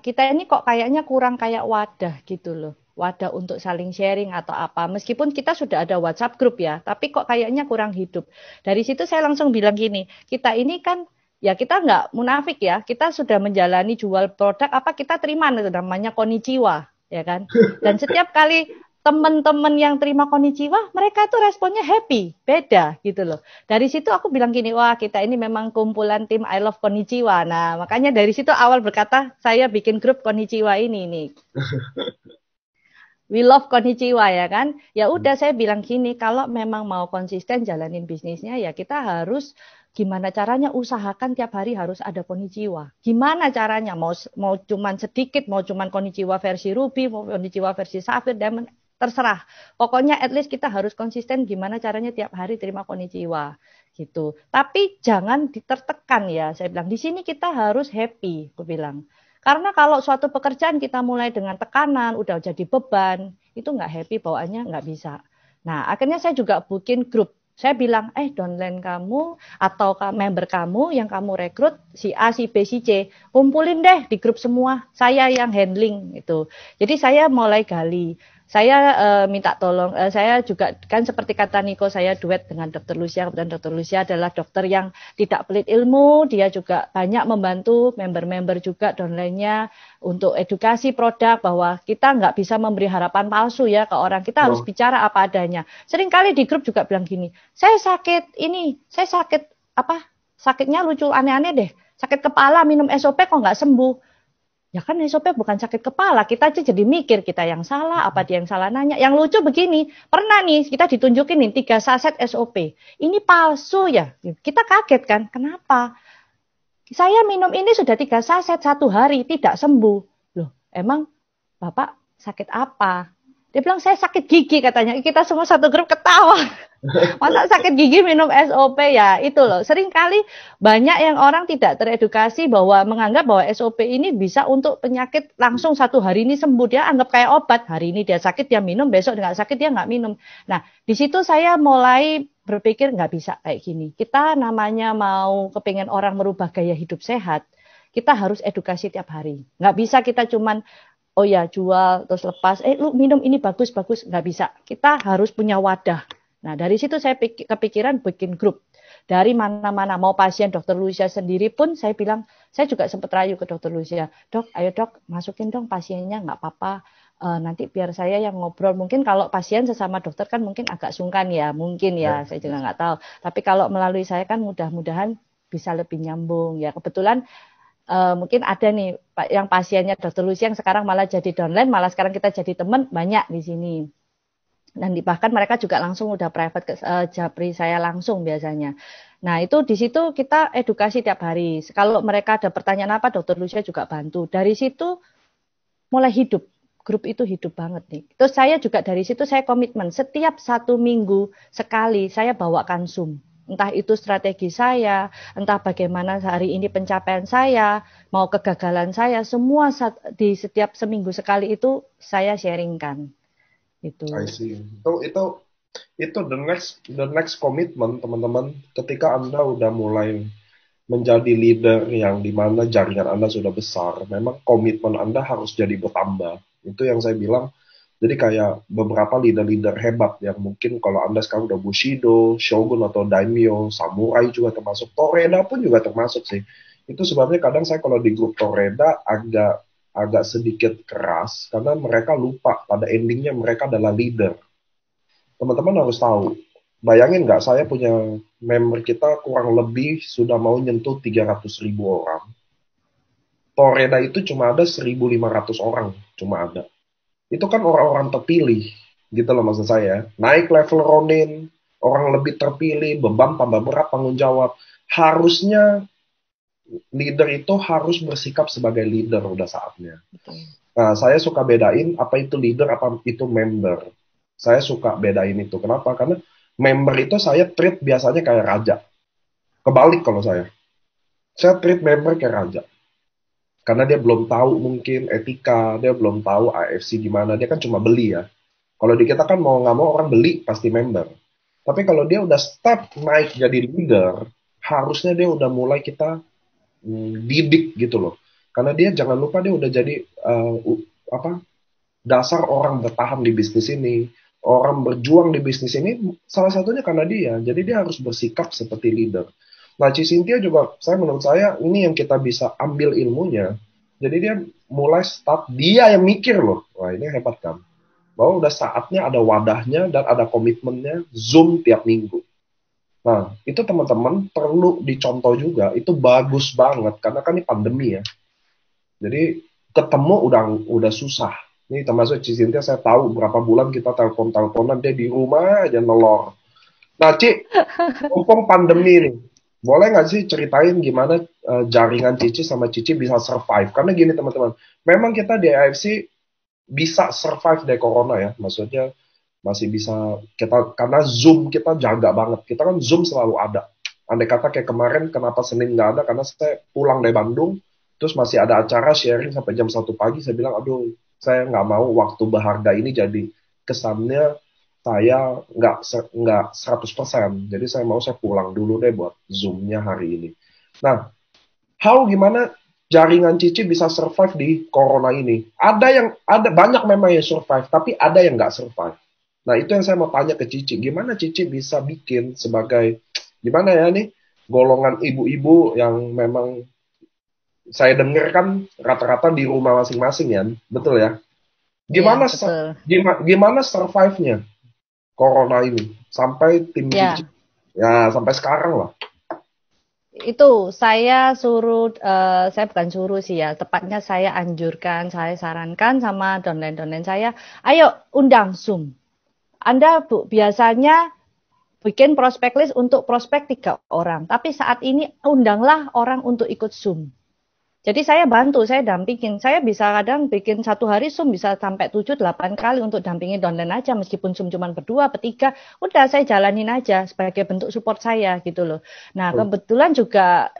kita ini kok kayaknya kurang kayak wadah gitu loh. Wadah untuk saling sharing atau apa. Meskipun kita sudah ada WhatsApp grup ya, tapi kok kayaknya kurang hidup. Dari situ saya langsung bilang gini, kita ini kan, ya kita nggak munafik ya, kita sudah menjalani jual produk, apa kita terima namanya konnichiwa, ya kan. Dan setiap kali teman-teman yang terima konnichiwa, mereka tuh responnya happy, beda gitu loh. Dari situ aku bilang gini, wah kita ini memang kumpulan tim I Love Konnichiwa. Nah, makanya dari situ awal berkata, saya bikin grup Konnichiwa ini nih. We love konnichiwa ya kan. Ya udah saya bilang gini, kalau memang mau konsisten jalanin bisnisnya ya kita harus gimana caranya usahakan tiap hari harus ada konnichiwa. Gimana caranya mau cuman sedikit, mau cuman konnichiwa versi Ruby, mau konnichiwa versi Safir, Diamond, terserah. Pokoknya at least kita harus konsisten gimana caranya tiap hari terima konnichiwa gitu. Tapi jangan ditertekan ya. Saya bilang di sini kita harus happy, aku bilang. Karena kalau suatu pekerjaan kita mulai dengan tekanan, udah jadi beban, itu nggak happy, bawaannya nggak bisa. Nah, akhirnya saya juga bikin grup. Saya bilang, downline kamu atau member kamu yang kamu rekrut, si A, si B, si C, kumpulin deh di grup semua. Saya yang handling itu. Jadi saya mulai gali. Saya minta tolong, saya juga kan seperti kata Niko, saya duet dengan Dr. Lucia. Kebetulan Dr. Lucia adalah dokter yang tidak pelit ilmu, dia juga banyak membantu member-member juga downline-nya untuk edukasi produk, bahwa kita nggak bisa memberi harapan palsu ya ke orang, kita harus bicara apa adanya. Seringkali di grup juga bilang gini, saya sakit sakitnya lucu aneh-aneh deh, sakit kepala minum SOP kok nggak sembuh. Ya kan SOP bukan sakit kepala, kita aja jadi mikir kita yang salah, apa dia yang salah nanya. Yang lucu begini, pernah nih kita ditunjukin nih 3 saset SOP. Ini palsu ya, kita kaget kan, kenapa? Saya minum ini sudah 3 saset 1 hari, tidak sembuh. Loh, emang Bapak sakit apa? Dia bilang saya sakit gigi katanya. Kita semua satu grup ketawa. Masa sakit gigi minum SOP ya? Itu loh. Seringkali banyak yang orang tidak teredukasi bahwa menganggap bahwa SOP ini bisa untuk penyakit langsung 1 hari ini sembuh. Dia anggap kayak obat. Hari ini dia sakit dia minum, besok nggak sakit dia nggak minum. Nah, di situ saya mulai berpikir nggak bisa kayak gini. Kita namanya mau kepingin orang merubah gaya hidup sehat, kita harus edukasi tiap hari. Nggak bisa kita cuman oh ya jual terus lepas, lu minum ini bagus, nggak bisa. Kita harus punya wadah. Nah dari situ saya kepikiran bikin grup. Dari mana-mana, mau pasien Dr. Lucia sendiri pun saya bilang, saya juga sempat rayu ke Dr. Lucia, dok, ayo dok, masukin dong pasiennya, nggak apa-apa. Nanti biar saya yang ngobrol. Mungkin kalau pasien sesama dokter kan mungkin agak sungkan ya, mungkin ya, saya juga nggak tahu. Tapi kalau melalui saya kan mudah-mudahan bisa lebih nyambung ya. Kebetulan mungkin ada nih yang pasiennya Dr. Lucy yang sekarang malah jadi downline, malah sekarang kita jadi teman banyak di sini. Dan bahkan mereka juga langsung udah private ke japri saya langsung biasanya. Nah itu di situ kita edukasi tiap hari. Kalau mereka ada pertanyaan apa, Dr. Lucia juga bantu. Dari situ mulai hidup. Grup itu hidup banget nih. Terus saya juga dari situ saya komitmen. Setiap 1 minggu sekali saya bawakan Zoom. Entah itu strategi saya, entah bagaimana hari ini pencapaian saya, mau kegagalan saya, semua di setiap seminggu sekali itu saya sharingkan. Itu. I see. Itu the next commitment teman-teman. Ketika Anda udah mulai menjadi leader yang dimana jaringan Anda sudah besar, memang komitmen Anda harus jadi bertambah. Itu yang saya bilang. Jadi kayak beberapa leader-leader hebat yang mungkin kalau Anda sekarang udah Bushido, Shogun atau Daimyo, Samurai juga termasuk, Toreda pun juga termasuk sih. Itu sebabnya kadang saya kalau di grup Toreda agak sedikit keras karena mereka lupa pada endingnya mereka adalah leader. Teman-teman harus tahu. Bayangin nggak, saya punya member kita kurang lebih sudah mau nyentuh 300.000 orang. Toreda itu cuma ada 1.500 orang, cuma ada. Itu kan orang-orang terpilih, gitu loh maksud saya. Naik level Ronin, orang lebih terpilih, beban tambah berat, tanggung jawab. Harusnya leader itu harus bersikap sebagai leader udah saatnya. Betul. Nah, saya suka bedain apa itu leader, apa itu member. Saya suka bedain itu. Kenapa? Karena member itu saya treat biasanya kayak raja. Kebalik kalau saya. Saya treat member kayak raja. Karena dia belum tahu mungkin etika, dia belum tahu AFC gimana, dia kan cuma beli ya. Kalau di kita kan mau nggak mau orang beli pasti member. Tapi kalau dia udah step naik jadi leader, harusnya dia udah mulai kita didik gitu loh. Karena dia jangan lupa dia udah jadi dasar orang bertahan di bisnis ini, orang berjuang di bisnis ini, salah satunya karena dia. Jadi dia harus bersikap seperti leader. Nah, Cynthia juga, menurut saya, ini yang kita bisa ambil ilmunya. Jadi dia mulai start, dia yang mikir loh. Wah, ini hebat kan. Bahwa udah saatnya ada wadahnya dan ada komitmennya, Zoom tiap minggu. Nah, itu teman-teman perlu dicontoh juga. Itu bagus banget, karena kan ini pandemi ya. Jadi ketemu udah susah. Ini termasuk Cynthia, saya tahu berapa bulan kita telepon-teleponan, dia di rumah aja nelor. Nah, Ci, mumpung pandemi nih, boleh nggak sih ceritain gimana jaringan Cici sama Cici bisa survive? Karena gini teman-teman, memang kita di AFC bisa survive dari corona ya, maksudnya masih bisa kita, karena Zoom kita jaga banget, kita kan Zoom selalu ada. Andai kata kayak kemarin, kenapa Senin nggak ada? Karena saya pulang dari Bandung, terus masih ada acara sharing sampai jam 1 pagi, saya bilang, aduh, saya nggak mau waktu berharga ini jadi kesannya saya nggak 100%. Jadi saya pulang dulu deh buat Zoom-nya hari ini. Nah, gimana jaringan Cici bisa survive di corona ini? Ada banyak memang yang survive, tapi ada yang nggak survive. Nah, itu yang saya mau tanya ke Cici. Gimana Cici bisa bikin sebagai, gimana ya nih, golongan ibu-ibu yang memang saya dengar kan rata-rata di rumah masing-masing ya, betul ya? Gimana Ya, betul. Gimana survive-nya corona ini sampai tim Cici ya sampai sekarang lah. Itu saya saya bukan suruh sih ya, tepatnya saya anjurkan, saya sarankan sama downline saya, ayo undang Zoom. Anda biasanya bikin prospek list untuk prospek 3 orang, tapi saat ini undanglah orang untuk ikut Zoom. Jadi saya bantu, saya dampingin. Saya bisa kadang bikin 1 hari Zoom bisa sampai 7-8 kali untuk dampingin downline aja, meskipun Zoom cuma berdua, bertiga, udah saya jalanin aja sebagai bentuk support saya gitu loh. Nah, kebetulan juga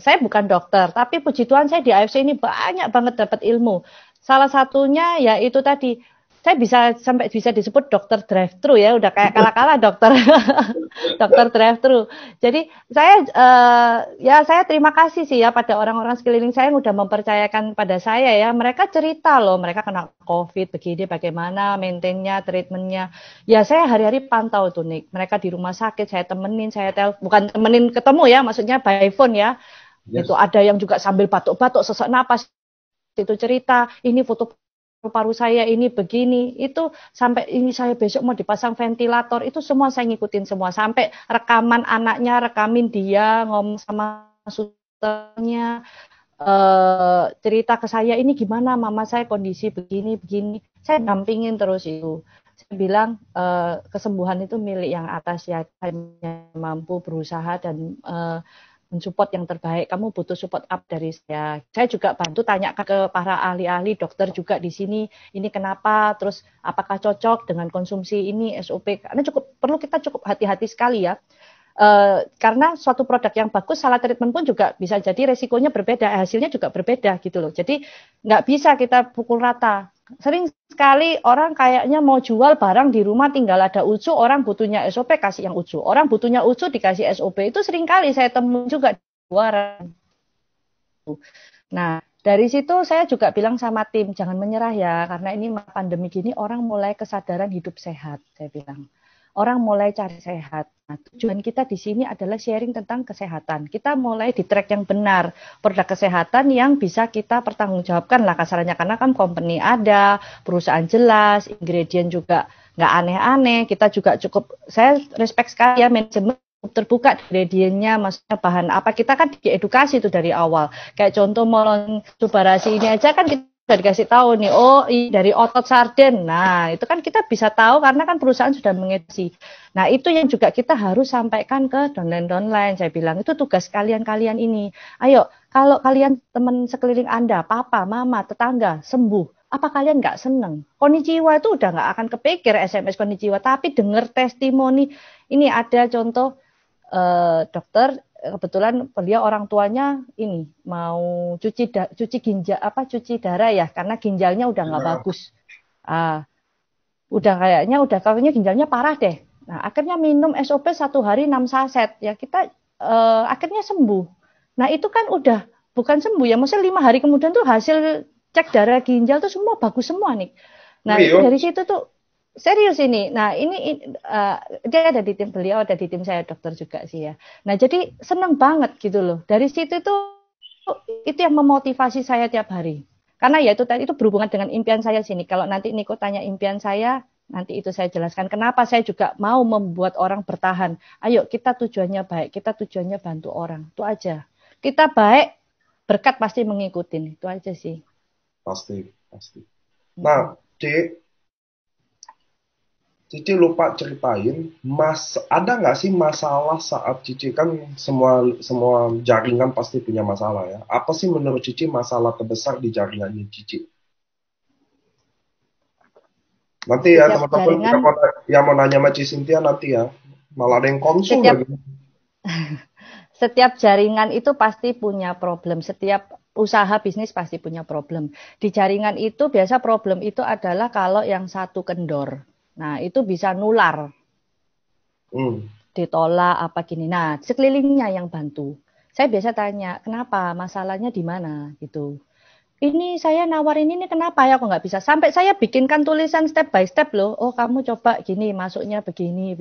saya bukan dokter, tapi puji Tuhan saya di AFC ini banyak banget dapat ilmu. Salah satunya ya itu tadi, saya sampai bisa disebut dokter drive-thru ya, udah kayak kalah-kalah dokter dokter drive-thru. Jadi saya terima kasih sih ya pada orang-orang sekeliling saya yang udah mempercayakan pada saya ya. Mereka cerita loh, mereka kena COVID begini, bagaimana maintain-nya, treatment-nya. Ya saya hari-hari pantau tuh Nick. Mereka di rumah sakit, saya temenin, bukan temenin ketemu ya, maksudnya by phone ya. Yes. Itu ada yang juga sambil batuk-batuk, sesak napas. Itu cerita, ini foto paru saya ini begini, itu sampai ini saya besok mau dipasang ventilator, itu semua saya ngikutin semua, sampai rekaman anaknya, rekamin dia ngomong sama susternya, cerita ke saya ini gimana mama saya kondisi begini, saya dampingin terus itu. Saya bilang kesembuhan itu milik yang atas ya, hanya mampu berusaha dan mensupport yang terbaik. Kamu butuh support up dari saya. Saya juga bantu tanya ke para ahli-ahli dokter juga di sini. Ini kenapa? Terus apakah cocok dengan konsumsi ini SOP? Karena kita cukup hati-hati sekali ya. Karena suatu produk yang bagus, salah treatment pun juga bisa jadi resikonya berbeda, hasilnya juga berbeda gitu loh. Jadi nggak bisa kita pukul rata. Sering sekali orang kayaknya mau jual barang di rumah tinggal ada ucu, orang butuhnya SOP kasih yang ucu, orang butuhnya ucu dikasih SOP. Itu sering kali saya temui juga di luar. Nah, dari situ saya juga bilang sama tim, jangan menyerah ya, karena ini pandemi gini orang mulai kesadaran hidup sehat, saya bilang. Orang mulai cari sehat. Nah, tujuan kita di sini adalah sharing tentang kesehatan. Kita mulai di track yang benar, produk kesehatan yang bisa kita pertanggungjawabkan lah kasarannya, karena kan company ada, perusahaan jelas, ingredient juga nggak aneh-aneh. Kita juga saya respect sekali ya manajemen terbuka ingredientnya, maksudnya bahan apa, kita kan diedukasi itu dari awal. Kayak contoh molon subarasi ini aja kan kita sudah dikasih tahu nih, oh dari otot sarden. Nah, itu kan kita bisa tahu karena kan perusahaan sudah mengedukasi. Nah, itu yang juga kita harus sampaikan ke downline. Saya bilang, itu tugas kalian-kalian ini. Ayo, kalau kalian teman sekeliling Anda, papa, mama, tetangga, sembuh, apa kalian nggak seneng? Konnichiwa itu udah nggak akan kepikir SMS konnichiwa, tapi dengar testimoni. Ini ada contoh dokter, kebetulan beliau orang tuanya ini mau cuci darah ya, karena ginjalnya udah nggak bagus. Kayaknya ginjalnya parah deh. Nah, akhirnya minum SOP 1 hari 6 saset. Ya kita akhirnya sembuh. Nah, itu kan udah bukan sembuh ya, maksudnya 5 hari kemudian tuh hasil cek darah ginjal tuh semua bagus semua nih. Nah, itu dari situ tuh serius ini. Nah, ini dia ada di tim beliau, ada di tim saya dokter juga sih ya. Nah, jadi seneng banget gitu loh. Dari situ tuh itu yang memotivasi saya tiap hari. Karena ya itu tadi itu berhubungan dengan impian saya sini. Kalau nanti Niko tanya impian saya, nanti itu saya jelaskan kenapa saya juga mau membuat orang bertahan. Ayo, kita tujuannya baik, kita tujuannya bantu orang. Itu aja. Kita baik, berkat pasti mengikutin. Itu aja sih. Pasti. Nah, Cici lupa ceritain, ada nggak sih masalah saat Cici, kan semua jaringan pasti punya masalah ya. Apa sih menurut Cici masalah terbesar di jaringannya Cici? Nanti ya teman-teman yang mau nanya sama Cici Cynthia nanti ya, malah ada yang konsul lagi. Setiap jaringan itu pasti punya problem. Setiap usaha bisnis pasti punya problem. Di jaringan itu biasa problem itu adalah kalau yang satu kendor. Nah, itu bisa nular. Ditolak apa gini. Nah, sekelilingnya yang bantu. Saya biasa tanya, kenapa? Masalahnya di mana? Gitu. Ini saya nawarin ini kenapa ya kok nggak bisa? Sampai saya bikinkan tulisan step by step loh. Oh, kamu coba gini, masuknya begini.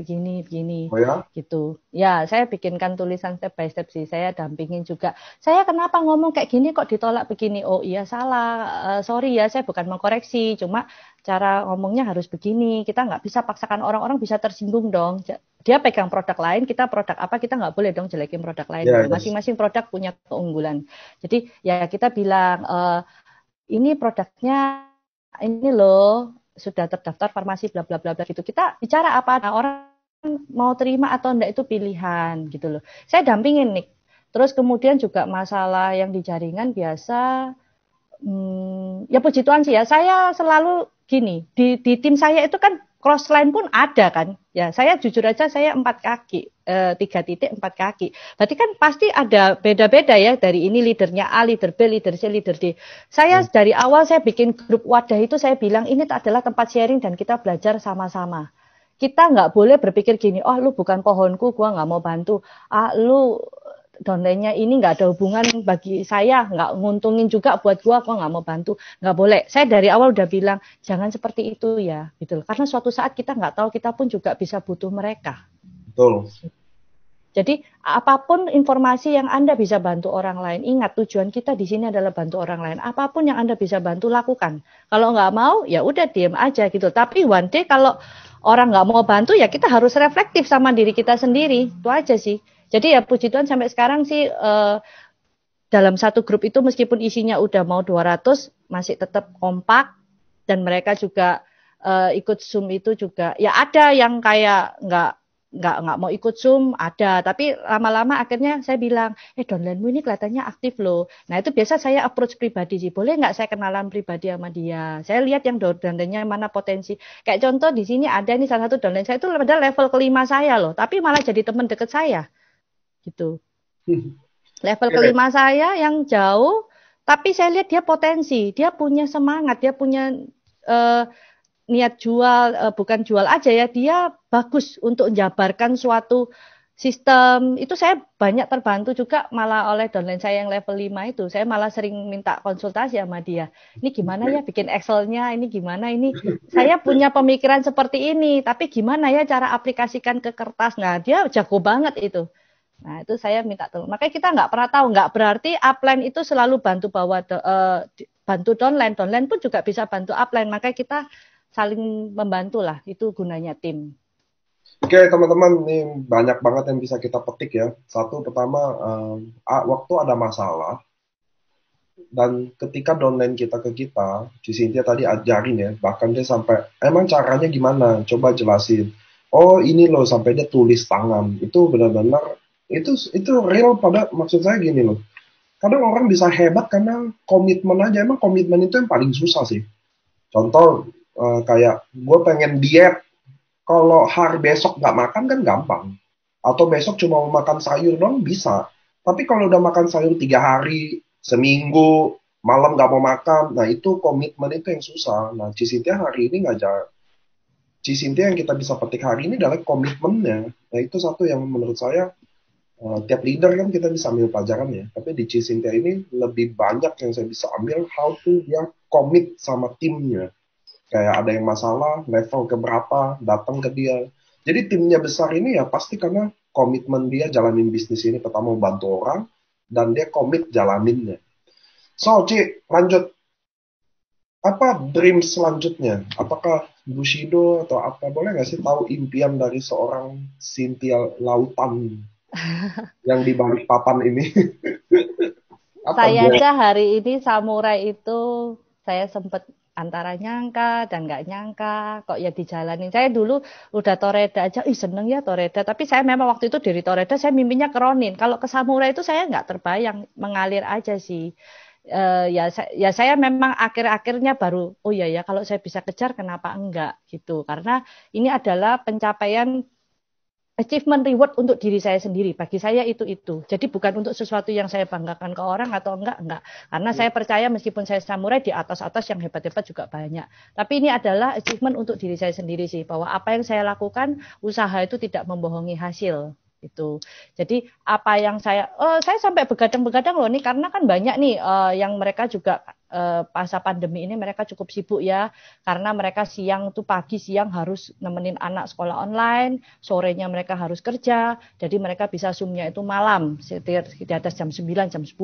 Oh ya? Gitu. Ya, saya bikinkan tulisan step by step sih. Saya dampingin juga. Saya kenapa ngomong kayak gini kok ditolak begini? Oh iya salah. Sorry ya, saya bukan mengkoreksi. Cuma cara ngomongnya harus begini. Kita nggak bisa paksakan orang bisa tersinggung dong. Dia pegang produk lain, kita produk apa, kita nggak boleh dong jelekin produk lain. Masing-masing produk punya keunggulan. Jadi ya kita bilang, ini produknya, ini loh, sudah terdaftar farmasi, bla bla bla gitu. Kita bicara apa, nah, orang mau terima atau enggak itu pilihan gitu loh. Saya dampingin nih. Terus kemudian juga masalah yang di jaringan biasa, ya puji Tuhan sih ya, saya selalu gini, di tim saya itu kan crossline pun ada kan, ya saya jujur aja saya 4 kaki, 3 titik 4 kaki, berarti kan pasti ada beda-beda ya, dari ini leadernya A, leader B, leader C, leader D. Saya dari awal saya bikin grup wadah itu saya bilang ini adalah tempat sharing dan kita belajar sama-sama. Kita nggak boleh berpikir gini, oh lu bukan pohonku, gua nggak mau bantu, lu downline-nya ini nggak ada hubungan bagi saya, nggak nguntungin juga buat gua nggak mau bantu, nggak boleh. Saya dari awal udah bilang jangan seperti itu ya, gitu. Karena suatu saat kita nggak tahu, kita pun juga bisa butuh mereka. Betul. Jadi apapun informasi yang Anda bisa bantu orang lain, ingat tujuan kita di sini adalah bantu orang lain. Apapun yang Anda bisa bantu lakukan. Kalau nggak mau ya udah diem aja gitu. Tapi one day kalau orang nggak mau bantu ya kita harus reflektif sama diri kita sendiri. Itu aja sih. Jadi ya puji Tuhan sampai sekarang sih dalam satu grup itu meskipun isinya udah mau 200 masih tetap kompak dan mereka juga ikut Zoom itu juga ya ada yang kayak nggak mau ikut Zoom ada, tapi lama-lama akhirnya saya bilang downline-mu ini kelihatannya aktif loh. Nah itu biasa saya approach pribadi sih, boleh nggak saya kenalan pribadi sama dia, saya lihat yang downline-nya mana potensi. Kayak contoh di sini ada nih salah satu downline saya itu pada level ke-5 saya loh, tapi malah jadi teman deket saya gitu. Level ke-5 saya yang jauh, tapi saya lihat dia potensi, dia punya semangat, dia punya niat jual, bukan jual aja ya, dia bagus untuk menjabarkan suatu sistem. Itu saya banyak terbantu juga malah oleh downline saya yang level 5 itu. Saya malah sering minta konsultasi sama dia. Ini gimana ya bikin Excel-nya, ini gimana ini. Saya punya pemikiran seperti ini, tapi gimana ya cara aplikasikan ke kertas. Nah, dia jago banget itu. Nah, itu saya minta tolong. Makanya kita nggak pernah tahu, nggak berarti upline itu selalu bantu bantu downline. Downline pun juga bisa bantu upline. Makanya kita saling membantu lah. Itu gunanya tim. Oke, teman-teman, ini banyak banget yang bisa kita petik ya. Satu, pertama, waktu ada masalah, Dan ketika downline kita ke kita, si Cynthia tadi ajarin ya, bahkan dia sampai, emang caranya gimana? Coba jelasin. Oh ini loh, sampai dia tulis tangan. Itu benar-benar, itu real pada, maksud saya gini loh. Kadang orang bisa hebat karena komitmen aja. Emang komitmen itu yang paling susah sih. Contoh, kayak gue pengen diet, kalau hari besok nggak makan kan gampang. Atau besok cuma mau makan sayur dong bisa. Tapi kalau udah makan sayur 3 hari, seminggu, malam nggak mau makan, nah itu komitmen itu yang susah. Nah, Cisintia hari ini ngajar. Cisintia yang kita bisa petik hari ini adalah komitmennya. Nah, itu satu yang menurut saya, tiap leader kan kita bisa ambil pelajaran ya. Tapi di Cisintia ini lebih banyak yang saya bisa ambil how to dia komit sama timnya. Kayak ada yang masalah, level keberapa, datang ke dia. Jadi timnya besar ini ya pasti karena komitmen dia jalanin bisnis ini. Pertama bantu orang, dan dia komit jalaninnya. So, Ci, lanjut. Apa dream selanjutnya? Apakah Bushido atau apa? Boleh nggak sih tahu impian dari seorang Cynthia Lautan yang di balik papan ini? Apa Saya dia? aja hari ini samurai itu saya sempat antara nyangka dan nggak nyangka kok ya dijalanin. Saya dulu udah Toreda aja, ih seneng ya Toreda. Tapi saya memang waktu itu dari Toreda saya mimpinya ke Ronin. Kalau ke samurai itu saya nggak terbayang, mengalir aja sih. Ya saya memang akhir-akhirnya baru oh ya ya kalau saya bisa kejar kenapa enggak gitu. Karena ini adalah pencapaian achievement reward untuk diri saya sendiri. Bagi saya itu. Jadi bukan untuk sesuatu yang saya banggakan ke orang atau enggak. Karena saya percaya meskipun saya samurai di atas-atas yang hebat-hebat juga banyak. Tapi ini adalah achievement untuk diri saya sendiri sih, bahwa apa yang saya lakukan, usaha itu tidak membohongi hasil. Itu. Jadi apa yang saya sampai begadang-begadang loh nih karena kan banyak nih yang mereka juga pasca pandemi ini mereka cukup sibuk ya karena mereka pagi siang harus nemenin anak sekolah online, sorenya mereka harus kerja, jadi mereka bisa Zoom-nya itu malam, di atas jam 9, jam 10.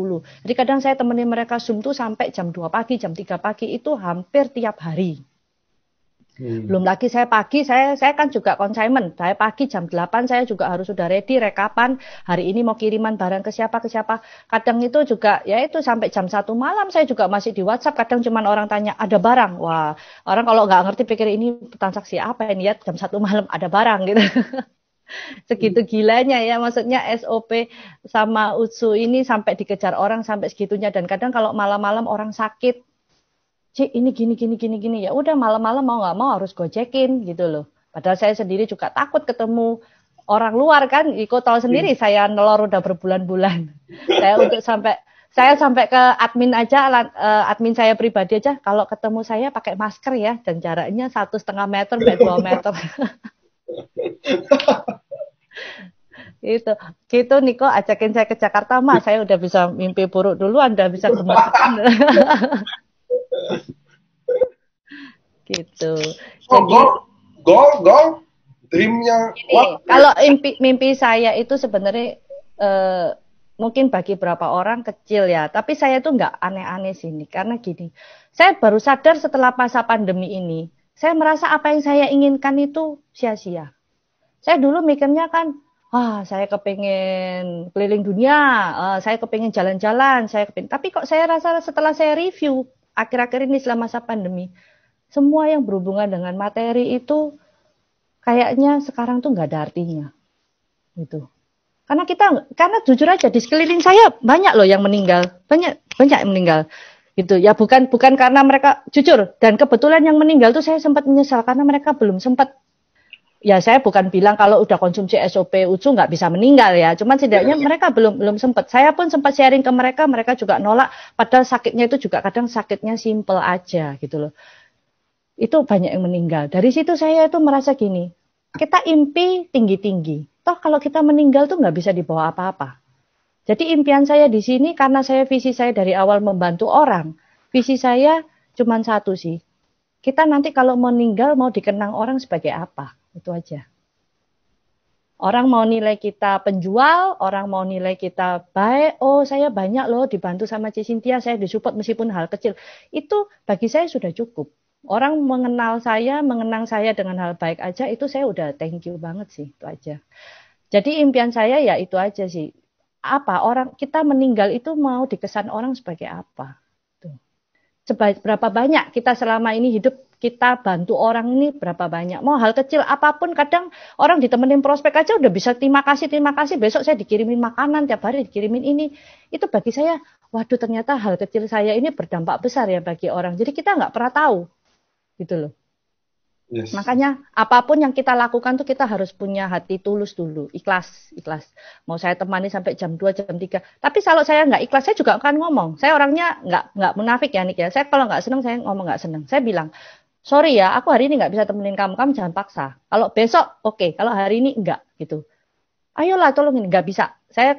Jadi kadang saya temenin mereka Zoom tuh sampai jam 2 pagi, jam 3 pagi itu hampir tiap hari. Belum lagi saya pagi, saya kan juga consignment. Saya pagi jam 8 saya juga harus sudah ready rekapan. Hari ini mau kiriman barang ke siapa. Kadang itu juga ya itu sampai jam 1 malam saya juga masih di WhatsApp. Kadang cuma orang tanya ada barang. Wah, orang kalau nggak ngerti pikir ini transaksi apa ini ya jam 1 malam ada barang gitu. Segitu gilanya ya, maksudnya SOP sama UTSU ini sampai dikejar orang sampai segitunya. Dan kadang kalau malam-malam orang sakit, Cik, ini gini. Ya udah malam-malam mau nggak mau harus gojekin gitu loh. Padahal saya sendiri juga takut ketemu orang luar kan. Iko tahu sendiri saya nelor udah berbulan-bulan. Saya sampai ke admin aja, admin saya pribadi aja. Kalau ketemu saya pakai masker ya. Dan jaraknya 1,5 meter sampai 2 meter. Gitu Niko ajakin saya ke Jakarta Mas. Saya udah bisa mimpi buruk dulu, Anda bisa gemes. Gitu. Jadi Gol, dreamnya. kalau mimpi saya itu sebenarnya mungkin bagi beberapa orang kecil ya, tapi saya tuh nggak aneh-aneh sih nih, karena gini, saya baru sadar setelah masa pandemi ini, saya merasa apa yang saya inginkan itu sia-sia. Saya dulu mikirnya kan, saya kepengen keliling dunia, saya kepengen jalan-jalan, tapi kok saya rasa setelah saya review akhir-akhir ini selama masa pandemi, semua yang berhubungan dengan materi itu kayaknya sekarang tuh nggak ada artinya, gitu. Karena jujur aja di sekeliling saya banyak loh yang meninggal, banyak yang meninggal, gitu. Ya bukan karena mereka jujur dan kebetulan yang meninggal tuh saya sempat menyesal karena mereka belum sempat. Ya saya bukan bilang kalau udah konsumsi SOP UTSU nggak bisa meninggal ya, cuman setidaknya mereka belum sempat. Saya pun sempat sharing ke mereka juga nolak. Padahal sakitnya itu juga kadang sakitnya simple aja gitu loh. Itu banyak yang meninggal. Dari situ saya itu merasa gini, kita impi tinggi-tinggi. Toh kalau kita meninggal tuh nggak bisa dibawa apa-apa. Jadi impian saya di sini karena visi saya dari awal membantu orang. Visi saya cuma satu sih. Kita nanti kalau meninggal mau dikenang orang sebagai apa? Itu aja. Orang mau nilai kita penjual, orang mau nilai kita baik. Oh, saya banyak loh dibantu sama Cisintia, saya disupport meskipun hal kecil. Itu bagi saya sudah cukup. Orang mengenang saya dengan hal baik aja, itu saya udah thank you banget sih, itu aja. Jadi impian saya ya itu aja sih. Apa orang kita meninggal itu mau dikesan orang sebagai apa? Berapa banyak kita selama ini hidup, kita bantu orang ini berapa banyak. Mau hal kecil apapun, kadang orang ditemenin prospek aja udah bisa terima kasih, besok saya dikirimin makanan, tiap hari dikirimin ini. Itu bagi saya, waduh ternyata hal kecil saya ini berdampak besar ya bagi orang. Jadi kita nggak pernah tahu, gitu loh. Yes. Makanya apapun yang kita lakukan tuh kita harus punya hati tulus dulu, ikhlas. Mau saya temani sampai jam 2, jam 3. Tapi kalau saya nggak ikhlas, saya juga akan ngomong. Saya orangnya nggak munafik ya, Nik ya. Saya kalau nggak seneng, saya ngomong nggak seneng. Saya bilang, sorry ya, aku hari ini nggak bisa temenin kamu jangan paksa. Kalau besok, oke. Kalau hari ini enggak, gitu. Ayolah tolongin, nggak bisa. Saya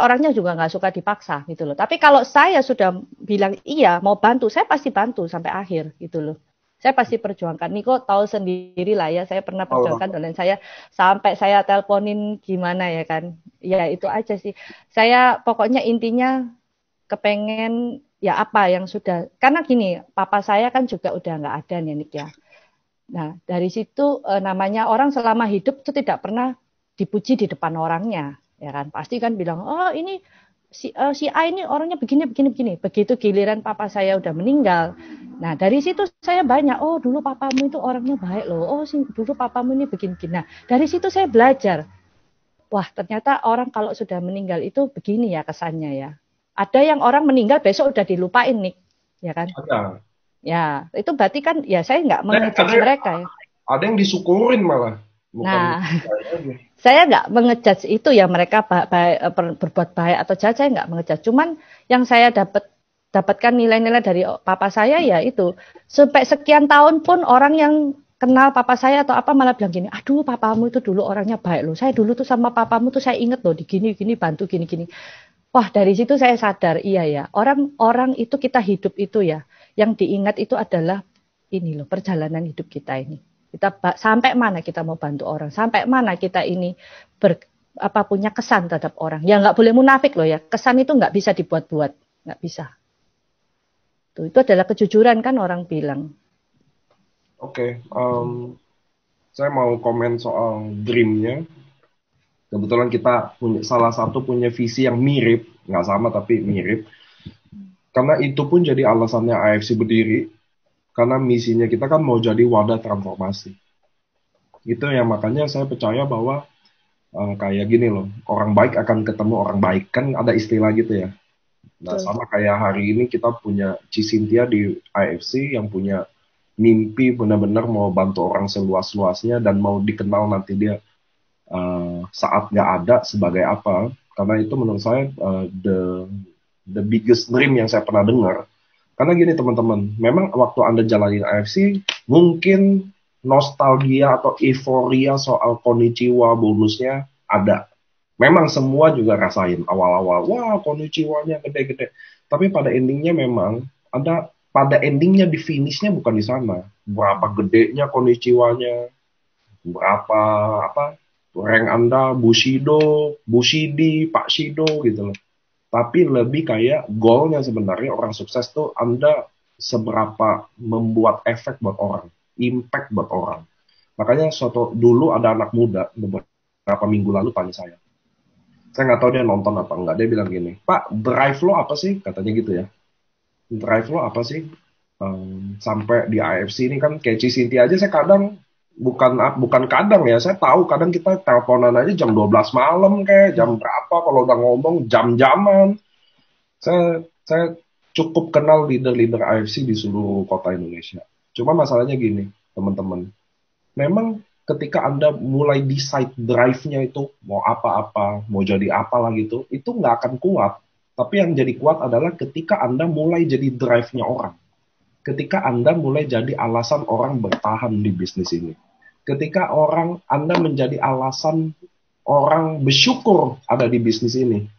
orangnya juga nggak suka dipaksa, gitu loh. Tapi kalau saya sudah bilang iya, mau bantu, saya pasti bantu sampai akhir, gitu loh. Saya pasti perjuangkan. Niko tahu sendiri lah ya, saya pernah perjuangkan dolen saya sampai saya teleponin gimana ya kan. Ya itu aja sih. Saya pokoknya intinya kepengen ya apa yang sudah. Karena gini, papa saya kan juga udah nggak ada nih Nik ya. Nah dari situ namanya orang selama hidup itu tidak pernah dipuji di depan orangnya. Ya kan, pasti kan bilang, oh ini si A ini orangnya begini. Begitu giliran papa saya udah meninggal. Nah dari situ saya banyak, oh dulu papamu itu orangnya baik loh, oh dulu papamu ini begini. Nah dari situ saya belajar, wah ternyata orang kalau sudah meninggal itu begini ya kesannya ya. Ada yang orang meninggal besok udah dilupain nih, ya kan? Ada. Ya itu berarti kan ya saya nggak mengejudge mereka ya. Ada yang disyukurin malah. Bukan nah saya nggak mengejudge itu ya mereka berbuat baik atau jahat, saya nggak mengejudge. Cuman yang saya dapatkan nilai-nilai dari papa saya ya itu, sampai sekian tahun pun orang yang kenal papa saya atau apa malah bilang gini, aduh papamu itu dulu orangnya baik loh, saya dulu tuh sama papamu tuh saya inget loh di gini bantu gini. Wah dari situ saya sadar, iya ya, orang itu kita hidup itu ya, yang diingat itu adalah ini loh perjalanan hidup kita ini. Kita sampai mana kita mau bantu orang, sampai mana kita ini punya kesan terhadap orang. Ya nggak boleh munafik loh ya, kesan itu nggak bisa dibuat-buat, nggak bisa. Itu adalah kejujuran kan orang bilang. Oke, saya mau komen soal dreamnya. Kebetulan kita salah satu punya visi yang mirip, nggak sama tapi mirip. Karena itu pun jadi alasannya AFC berdiri. Karena misinya kita kan mau jadi wadah transformasi. Itu ya makanya saya percaya bahwa kayak gini loh, orang baik akan ketemu orang baik. Kan ada istilah gitu ya. Nah, sama kayak hari ini kita punya Cisintia di AFC yang punya mimpi benar-benar mau bantu orang seluas-luasnya dan mau dikenal nanti dia saat nggak ada sebagai apa. Karena itu menurut saya the biggest dream yang saya pernah dengar. Karena gini teman-teman, memang waktu Anda jalanin AFC, mungkin nostalgia atau euforia soal konnichiwa bonusnya ada. Memang semua juga rasain awal-awal, wah konnichiwanya gede-gede. Tapi pada endingnya memang pada endingnya di finishnya bukan di sana. Berapa gedenya konnichiwanya, berapa rank Anda Bushido, Bushidi, Pak Shido gitu loh. Tapi lebih kayak goalnya sebenarnya orang sukses tuh Anda seberapa membuat efek buat orang, impact buat orang. Makanya dulu ada anak muda beberapa minggu lalu tanya saya nggak tahu dia nonton apa enggak, dia bilang gini, Pak, drive lo apa sih? Katanya gitu ya. Drive lo apa sih? Sampai di AFC ini kan kayak Cisinti aja saya kadang, bukan kadang ya, saya tahu kadang kita teleponan aja jam 12 malam kayak jam berapa kalau udah ngomong jam-jaman. Saya cukup kenal leader-leader AFC di seluruh kota Indonesia. Cuma masalahnya gini, teman-teman. Memang ketika Anda mulai decide drive-nya itu mau apa-apa, mau jadi apalah gitu, itu nggak akan kuat. Tapi yang jadi kuat adalah ketika Anda mulai jadi drive-nya orang. Ketika Anda mulai jadi alasan orang bertahan di bisnis ini. Ketika Anda menjadi alasan orang bersyukur ada di bisnis ini.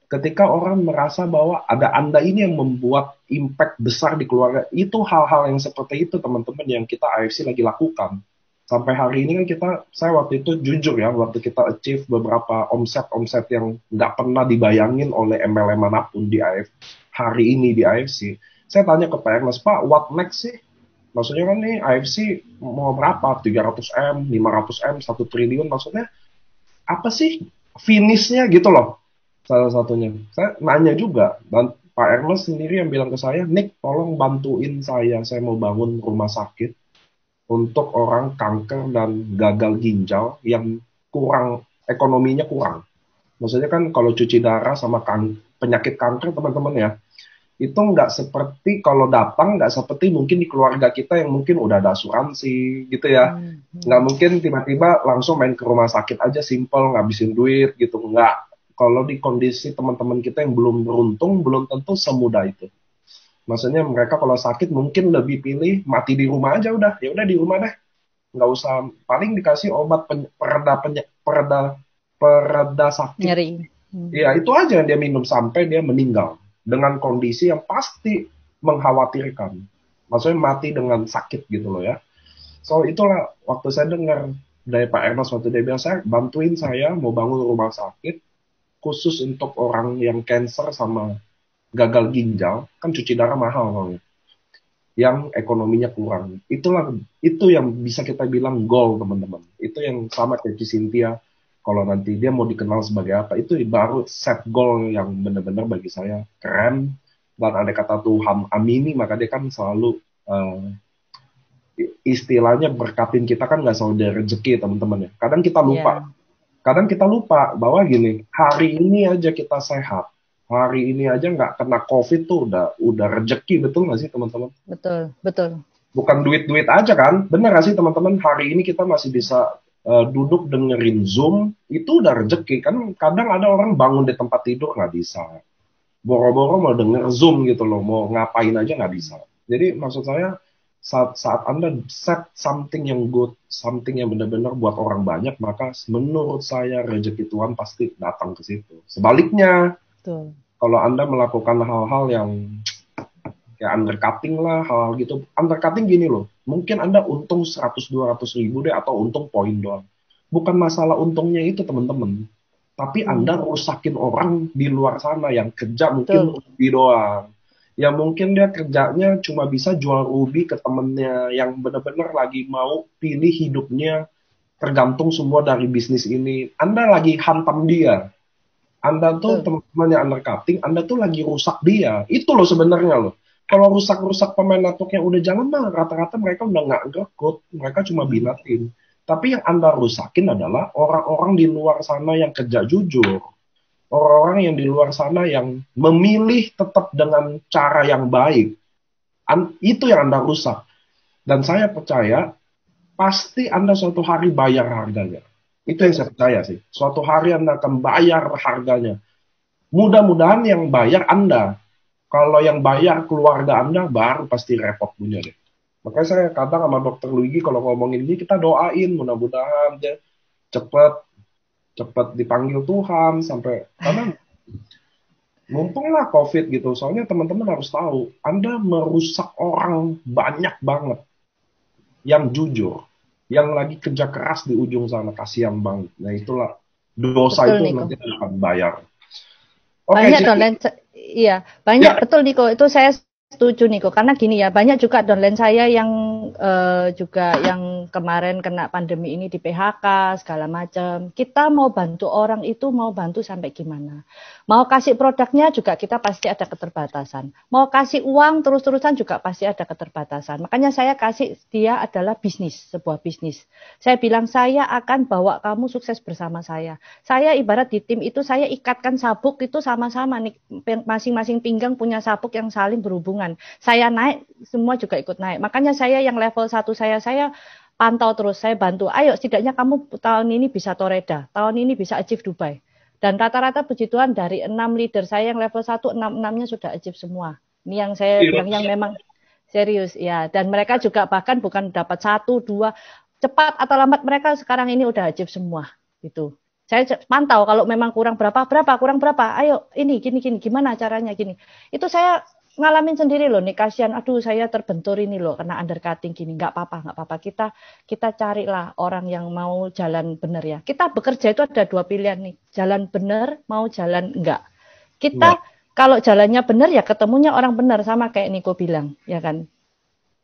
Ketika orang merasa bahwa ada Anda ini yang membuat impact besar di keluarga. Itu hal-hal yang seperti itu teman-teman yang kita AFC lagi lakukan. Sampai hari ini kan saya waktu itu jujur ya, waktu kita achieve beberapa omset yang nggak pernah dibayangin oleh MLM manapun di AFC, hari ini di AFC, saya tanya ke Pak Ernest, Pak, what next sih? Maksudnya kan nih AFC mau berapa? 300M, 500M, 1 triliun, maksudnya apa sih finishnya gitu loh, salah satunya. Saya nanya juga, dan Pak Ernest sendiri yang bilang ke saya, Nick, tolong bantuin saya mau bangun rumah sakit untuk orang kanker dan gagal ginjal yang kurang, ekonominya kurang. Maksudnya kan kalau cuci darah sama penyakit kanker teman-teman ya, itu nggak seperti kalau datang, nggak seperti mungkin di keluarga kita yang mungkin udah ada asuransi gitu ya. Nggak mungkin tiba-tiba langsung main ke rumah sakit aja simple ngabisin duit gitu, nggak. Kalau di kondisi teman-teman kita yang belum beruntung, belum tentu semudah itu. Maksudnya mereka kalau sakit mungkin lebih pilih mati di rumah aja udah, ya udah di rumah deh, nggak usah, paling dikasih obat pereda sakit. Nyeri. Ya itu aja yang dia minum sampai dia meninggal dengan kondisi yang pasti mengkhawatirkan. Maksudnya mati dengan sakit gitu loh ya. So itulah waktu saya dengar dari Pak Ernest waktu dia bilang, saya bantuin saya mau bangun rumah sakit khusus untuk orang yang cancer sama gagal ginjal, kan cuci darah mahal soalnya, yang ekonominya kurang. Itu yang bisa kita bilang goal teman-teman. Itu yang sama kayak Cynthia, kalau nanti dia mau dikenal sebagai apa, itu baru set goal yang benar-benar bagi saya keren. Dan ada kata Tuhan amini, maka dia kan selalu istilahnya berkatin kita kan nggak selalu dari rezeki teman-teman ya. Kadang kita lupa bahwa gini, hari ini aja kita sehat, hari ini aja nggak kena COVID tuh udah rezeki, betul nggak sih teman-teman? Betul, betul. Bukan duit-duit aja kan? Bener nggak sih teman-teman? Hari ini kita masih bisa duduk dengerin Zoom, itu udah rezeki kan? Kadang ada orang bangun di tempat tidur nggak bisa, boro-boro mau denger Zoom gitu loh, mau ngapain aja nggak bisa. Jadi maksud saya saat Anda set something yang good, something yang benar-benar buat orang banyak, maka menurut saya rezeki Tuhan pasti datang ke situ. Sebaliknya, Betul. kalau Anda melakukan hal-hal yang kayak undercutting lah, hal-hal gitu. Undercutting gini loh, mungkin Anda untung 100-200 ribu deh, atau untung poin doang. Bukan masalah untungnya itu teman-teman, tapi Anda rusakin orang di luar sana yang kerja mungkin rugi doang. Ya mungkin dia kerjanya cuma bisa jual ruby ke temennya yang benar-benar lagi mau pilih hidupnya tergantung semua dari bisnis ini. Anda lagi hantam dia. Anda tuh teman-teman yang undercutting, Anda tuh lagi rusak dia. Itu loh sebenarnya loh. Kalau rusak-rusak pemain network yang udah jalan mah rata-rata mereka udah nggak ngerekut, mereka cuma binatin. Tapi yang Anda rusakin adalah orang-orang di luar sana yang kerja jujur. Orang-orang yang di luar sana yang memilih tetap dengan cara yang baik. Itu yang Anda rusak. Dan saya percaya, pasti Anda suatu hari bayar harganya. Itu yang saya percaya sih. Suatu hari Anda akan bayar harganya. Mudah-mudahan yang bayar Anda. Kalau yang bayar keluarga Anda, baru pasti repot punya deh. Makanya saya kadang sama Dokter Luigi kalau ngomongin ini, kita doain mudah-mudahan dia cepat dipanggil Tuhan sampai, karena mumpunglah COVID gitu. Soalnya teman-teman harus tahu, Anda merusak orang banyak banget yang jujur, yang lagi kerja keras di ujung sana, kasihan banget. Nah itulah dosa. Betul, itu Niko. Nanti akan bayar. Banyak downline, iya banyak ya. Betul Niko, itu saya setuju Niko, karena gini ya, banyak juga downline saya yang juga yang kemarin kena pandemi ini di PHK segala macam. Kita mau bantu orang itu mau bantu sampai gimana? Mau kasih produknya juga kita pasti ada keterbatasan. Mau kasih uang terus-terusan juga pasti ada keterbatasan. Makanya saya kasih dia adalah bisnis, sebuah bisnis. Saya bilang saya akan bawa kamu sukses bersama saya. Saya ibarat di tim itu saya ikatkan sabuk itu sama-sama nih, masing-masing pinggang punya sabuk yang saling berhubungan. Saya naik, semua juga ikut naik. Makanya saya yang level 1 saya pantau terus, saya bantu. Ayo setidaknya kamu tahun ini bisa Toreda, tahun ini bisa achieve Dubai. Dan rata-rata puji Tuhan dari 6 leader saya yang level 1, 6-6-nya sudah achieve semua. Ini yang saya bilang yang memang serius ya. Dan mereka juga bahkan bukan dapat 1, 2, cepat atau lambat mereka sekarang ini udah achieve semua gitu. Saya pantau kalau memang kurang berapa, kurang berapa. Ayo ini gini gimana caranya gini. Itu saya ngalamin sendiri loh nih, kasihan, aduh saya terbentur ini loh kena undercutting gini. Nggak apa-apa, kita carilah orang yang mau jalan benar ya. Kita bekerja itu ada 2 pilihan nih, jalan benar mau jalan enggak. Kita kalau jalannya benar ya ketemunya orang benar, sama kayak Niko bilang ya kan.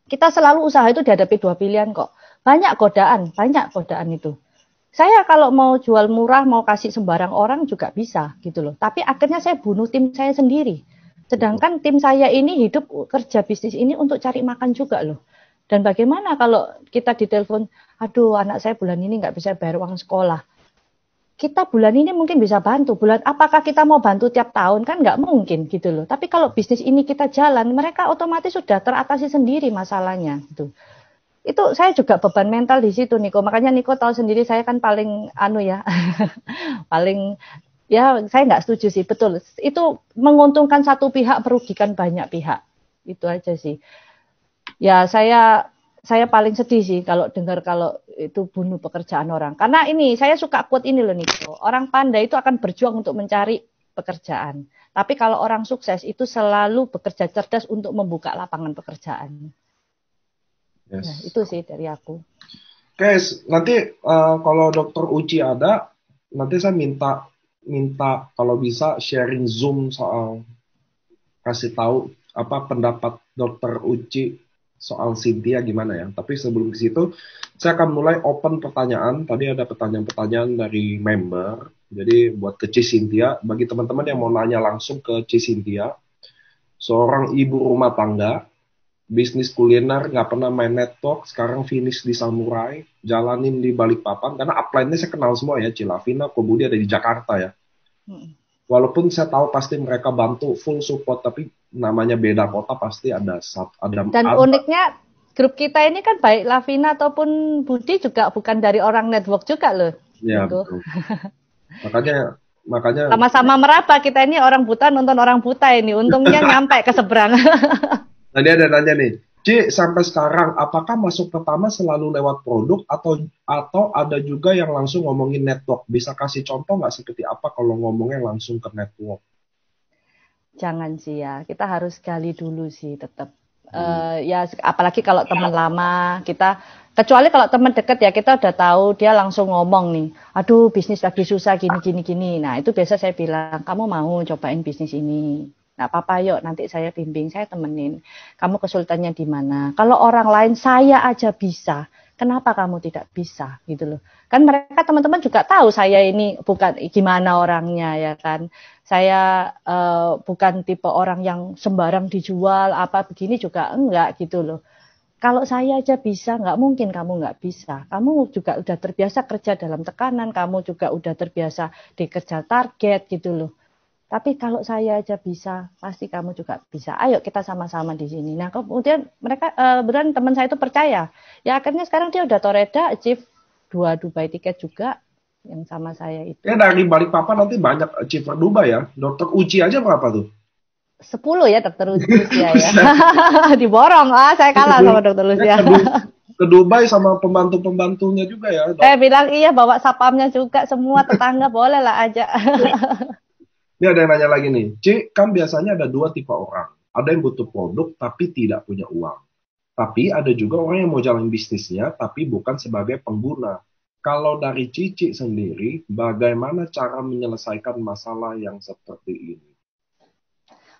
Kita selalu usaha itu dihadapi 2 pilihan kok. Banyak godaan itu. Saya kalau mau jual murah, mau kasih sembarang orang juga bisa gitu loh. Tapi akhirnya saya bunuh tim saya sendiri. Sedangkan tim saya ini hidup kerja bisnis ini untuk cari makan juga loh. Dan bagaimana kalau kita ditelepon, aduh anak saya bulan ini nggak bisa bayar uang sekolah. Kita bulan ini mungkin bisa bantu. Apakah kita mau bantu tiap tahun? Kan nggak mungkin gitu loh. Tapi kalau bisnis ini kita jalan, mereka otomatis sudah teratasi sendiri masalahnya gitu. Itu saya juga beban mental di situ, Niko. Makanya Niko tahu sendiri saya kan paling paling ya saya nggak setuju sih, betul. Itu menguntungkan satu pihak, merugikan banyak pihak. Itu aja sih. Ya saya paling sedih sih kalau dengar kalau itu bunuh pekerjaan orang. Karena ini saya suka quote ini loh Niko. Orang pandai itu akan berjuang untuk mencari pekerjaan. Tapi kalau orang sukses itu selalu bekerja cerdas untuk membuka lapangan pekerjaan. Yes. Nah, itu sih dari aku. Guys, nanti kalau Dokter Uci ada, nanti saya minta kalau bisa sharing Zoom soal kasih tahu apa pendapat Dokter Uci soal Cynthia gimana ya. Tapi sebelum ke situ, saya akan mulai open pertanyaan. Tadi ada pertanyaan-pertanyaan dari member. Jadi buat ke Cynthia, bagi teman-teman yang mau nanya langsung ke Cynthia, seorang ibu rumah tangga, bisnis kuliner, nggak pernah main network, sekarang finish di Samurai, jalanin di Balikpapan, karena upline-nya saya kenal semua ya, Cilavina, Kobudi ada di Jakarta ya. Walaupun saya tahu pasti mereka bantu full support, tapi namanya beda kota pasti ada. Dan uniknya grup kita ini kan baik Lavina ataupun Budi juga bukan dari orang network juga loh. Ya gitu. Betul. Makanya sama-sama meraba, kita ini orang buta nonton orang buta ini, untungnya nyampe ke seberang. Nah dia ada nanya nih, Ci, sampai sekarang apakah masuk pertama selalu lewat produk atau ada juga yang langsung ngomongin network? Bisa kasih contoh nggak seperti apa kalau ngomongnya langsung ke network? Jangan sih ya, kita harus gali dulu sih tetap. Ya apalagi kalau teman lama kita, kecuali kalau teman deket ya kita udah tahu dia langsung ngomong nih, aduh bisnis lagi susah gini. Nah itu biasa saya bilang, kamu mau cobain bisnis ini? Nggak apa-apa yuk, nanti saya bimbing, saya temenin. Kamu kesulitannya di mana? Kalau orang lain saya aja bisa, kenapa kamu tidak bisa gitu loh. Kan mereka teman-teman juga tahu saya ini bukan gimana orangnya ya kan. Saya bukan tipe orang yang sembarang dijual apa begini juga enggak gitu loh. Kalau saya aja bisa, nggak mungkin kamu nggak bisa. Kamu juga udah terbiasa kerja dalam tekanan, kamu juga udah terbiasa dikejar target gitu loh. Tapi kalau saya aja bisa, pasti kamu juga bisa. Ayo kita sama-sama di sini. Nah kemudian mereka beneran teman saya itu percaya. Ya akhirnya sekarang dia udah Toreda achieve 2 Dubai tiket juga yang sama saya itu. Ya dari Balikpapan nanti banyak achiever Dubai ya. Dokter Uci aja berapa tuh? 10 ya Dokter Lucia ya. Diborong. Saya kalah sama Dokter Lucia. Ke Dubai sama pembantu-pembantunya juga ya. Saya bilang iya, bawa sapamnya juga, semua tetangga boleh lah aja. Ini ada yang nanya lagi nih, Ci, kan biasanya ada 2 tipe orang. Ada yang butuh produk tapi tidak punya uang. Tapi ada juga orang yang mau jalan bisnisnya tapi bukan sebagai pengguna. Kalau dari Cici sendiri, bagaimana cara menyelesaikan masalah yang seperti ini?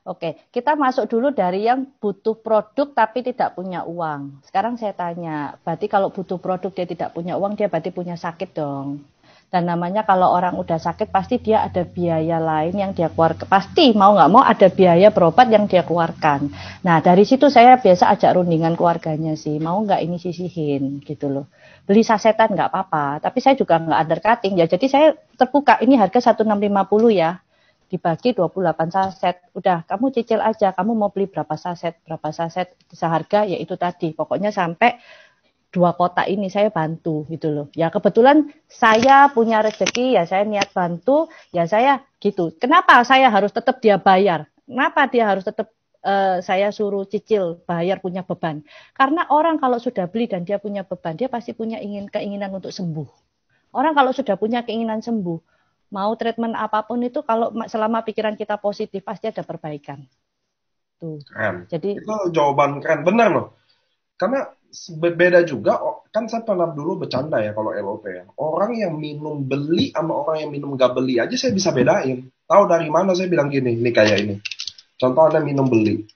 Oke, kita masuk dulu dari yang butuh produk tapi tidak punya uang. Sekarang saya tanya, berarti kalau butuh produk dia tidak punya uang, dia berarti punya sakit dong. Dan namanya kalau orang udah sakit pasti dia ada biaya lain yang dia keluarkan. Pasti mau nggak mau ada biaya berobat yang dia keluarkan. Nah dari situ saya biasa ajak rundingan keluarganya sih. Mau nggak ini sisihin gitu loh. Beli sasetan nggak apa-apa. Tapi saya juga nggak undercutting ya. Jadi saya terbuka, ini harga 1650 ya. Dibagi 28 saset. Udah kamu cicil aja. Kamu mau beli berapa saset seharga ya itu tadi. Pokoknya sampai 2 kotak ini saya bantu gitu loh. Ya kebetulan saya punya rezeki ya saya niat bantu ya saya gitu. Kenapa saya harus tetap dia bayar? Kenapa dia harus tetap saya suruh cicil bayar punya beban? Karena orang kalau sudah beli dan dia punya beban, dia pasti punya keinginan untuk sembuh. Orang kalau sudah punya keinginan sembuh, mau treatment apapun itu kalau selama pikiran kita positif pasti ada perbaikan. Tuh. Keren. Jadi itu jawaban keren, benar loh. Karena beda juga, kan saya pernah dulu bercanda ya kalau LOP ya. Orang yang minum beli sama orang yang minum gak beli aja saya bisa bedain. Tahu dari mana saya bilang gini, nih kayak ini. Contoh ada minum beli.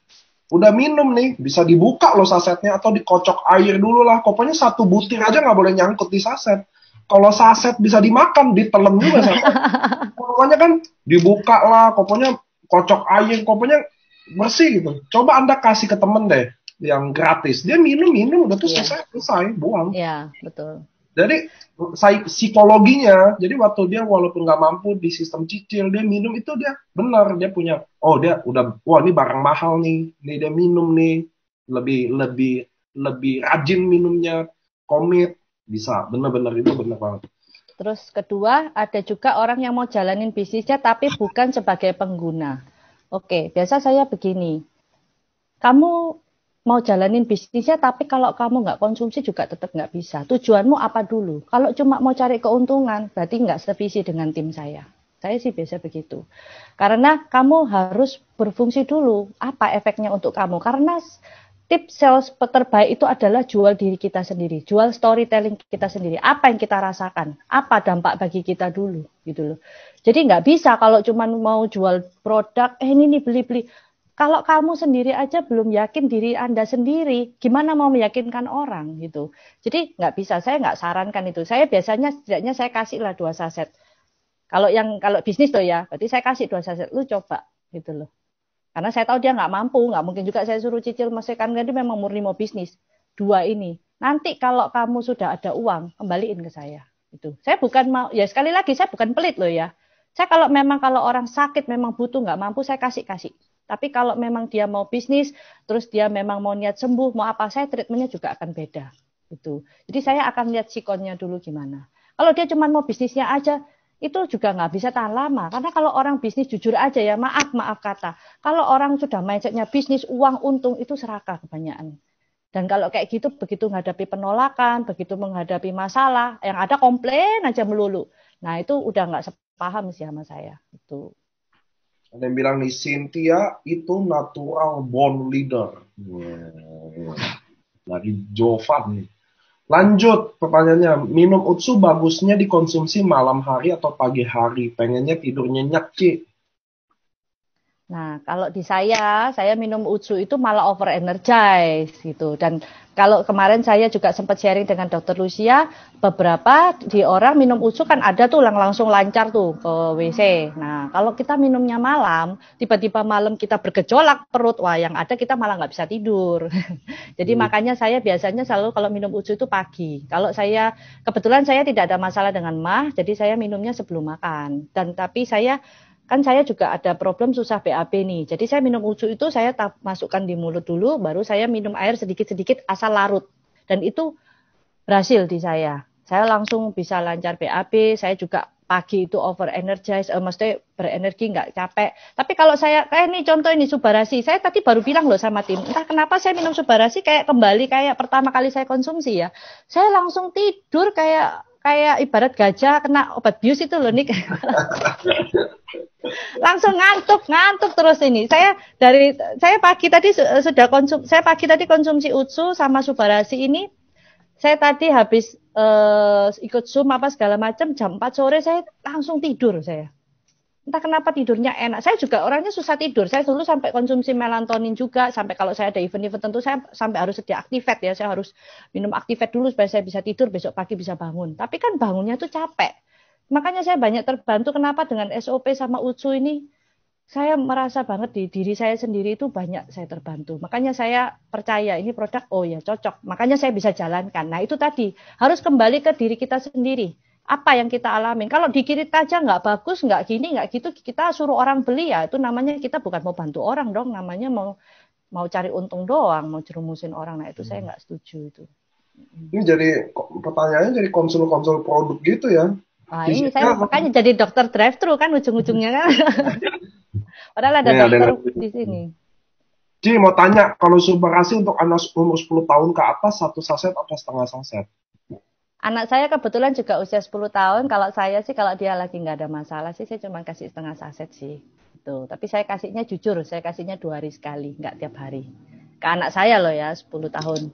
Udah minum nih, bisa dibuka loh sasetnya atau dikocok air dulu lah. Pokoknya 1 butir aja nggak boleh nyangkut di saset. Kalau saset bisa dimakan, ditelan juga saset. Pokoknya kan dibuka lah, pokoknya kocok air, pokoknya bersih gitu. Coba Anda kasih ke temen deh yang gratis, dia minum udah tuh Iya. selesai, buang. Iya, betul. Jadi psikologinya, jadi waktu dia walaupun nggak mampu di sistem cicil, dia minum itu dia benar, dia punya, oh dia udah, wah ini barang mahal nih dia minum nih, lebih lebih lebih rajin minumnya, komit, bisa, benar-benar itu benar banget. Terus kedua, ada juga orang yang mau jalanin bisnisnya tapi bukan sebagai pengguna. Oke, biasa saya begini. Kamu mau jalanin bisnisnya tapi kalau kamu nggak konsumsi juga tetap nggak bisa. Tujuanmu apa dulu? Kalau cuma mau cari keuntungan, berarti nggak sevisi dengan tim saya. Saya sih biasa begitu. Karena kamu harus berfungsi dulu. Apa efeknya untuk kamu? Karena tips sales terbaik itu adalah jual diri kita sendiri, jual storytelling kita sendiri, apa yang kita rasakan, apa dampak bagi kita dulu, gitu loh. Jadi nggak bisa kalau cuma mau jual produk, ini nih beli-beli. Kalau kamu sendiri aja belum yakin diri Anda sendiri, gimana mau meyakinkan orang gitu. Jadi nggak bisa, saya nggak sarankan itu. Saya biasanya setidaknya saya kasih lah 2 saset. Kalau bisnis tuh ya, berarti saya kasih 2 saset, lu coba gitu loh. Karena saya tahu dia nggak mampu, nggak mungkin juga saya suruh cicil kan dia memang murni mau bisnis. 2 ini. Nanti kalau kamu sudah ada uang, kembaliin ke saya. Itu. Saya bukan mau, ya sekali lagi saya bukan pelit loh ya. Saya kalau orang sakit memang butuh nggak mampu saya kasih. Tapi kalau memang dia mau bisnis, terus dia memang mau niat sembuh, mau apa saya treatmentnya juga akan beda. Itu. Jadi saya akan lihat sikonnya dulu gimana. Kalau dia cuma mau bisnisnya aja, itu juga nggak bisa tahan lama. Karena kalau orang bisnis jujur aja ya, maaf kata. Kalau orang sudah mindsetnya bisnis, uang, untung, itu serakah kebanyakan. Dan kalau kayak gitu, begitu menghadapi penolakan, begitu menghadapi masalah, yang ada komplain aja melulu. Nah itu udah nggak sepaham sih sama saya. Itu. Ada yang bilang nih, Cynthia itu natural born leader. Dari Jovan nih. Lanjut pertanyaannya, minum utsu bagusnya dikonsumsi malam hari atau pagi hari? Pengennya tidur nyenyak, Ci. Nah, kalau di saya minum utsu itu malah over energize gitu. Dan kalau kemarin saya juga sempat sharing dengan Dokter Lucia, beberapa di orang minum utsu kan ada tuh langsung lancar tuh ke WC. Nah, kalau kita minumnya malam, tiba-tiba malam kita bergejolak perut, wah yang ada kita malah nggak bisa tidur. Jadi makanya saya biasanya selalu kalau minum utsu itu pagi. Kalau kebetulan saya tidak ada masalah dengan mah, jadi saya minumnya sebelum makan. Tapi saya juga ada problem susah BAB nih. Jadi saya minum utsu itu saya masukkan di mulut dulu, baru saya minum air sedikit-sedikit asal larut. Dan itu berhasil di saya. Saya langsung bisa lancar BAB, saya juga pagi itu over energize, maksudnya berenergi nggak capek. Tapi kalau saya, kayak ini contoh ini Subarasi, saya tadi baru bilang loh sama tim, entah kenapa saya minum Subarasi kayak kembali kayak pertama kali saya konsumsi ya. Saya langsung tidur kayak ibarat gajah kena obat bius itu loh Nick. Langsung ngantuk terus ini. Saya pagi tadi konsumsi utsu sama Subarasi ini. Saya tadi habis ikut Zoom apa segala macam jam 4 sore saya langsung tidur saya. Entah kenapa tidurnya enak. Saya juga orangnya susah tidur. Saya dulu sampai konsumsi melatonin juga. Sampai kalau saya ada event-event tentu saya sampai harus sedia Activate ya. Saya harus minum Activate dulu supaya saya bisa tidur. Besok pagi bisa bangun. Tapi kan bangunnya tuh capek. Makanya saya banyak terbantu. Kenapa dengan SOP sama Utsu ini. Saya merasa banget di diri saya sendiri itu banyak saya terbantu. Makanya saya percaya ini produk, oh ya cocok. Makanya saya bisa jalankan. Nah itu tadi, harus kembali ke diri kita sendiri. Apa yang kita alamin. Kalau dikirit aja nggak bagus, nggak gini, nggak gitu, kita suruh orang beli ya. Itu namanya kita bukan mau bantu orang dong. Namanya mau cari untung doang, mau jerumusin orang. Nah itu saya nggak setuju itu. Ini jadi pertanyaannya jadi konsul-konsul produk gitu ya. Nah ini saya makanya jadi dokter drive-thru kan ujung-ujungnya kan. Padahal ada dokter di sini. Ci mau tanya, kalau Subarasi untuk anak umur 10 tahun ke atas 1 saset atau setengah saset? Anak saya kebetulan juga usia 10 tahun. Kalau saya sih kalau dia lagi nggak ada masalah sih saya cuma kasih setengah saset sih. Tuh, tapi saya kasihnya jujur, saya kasihnya 2 hari sekali, nggak tiap hari. Ke anak saya loh ya, 10 tahun.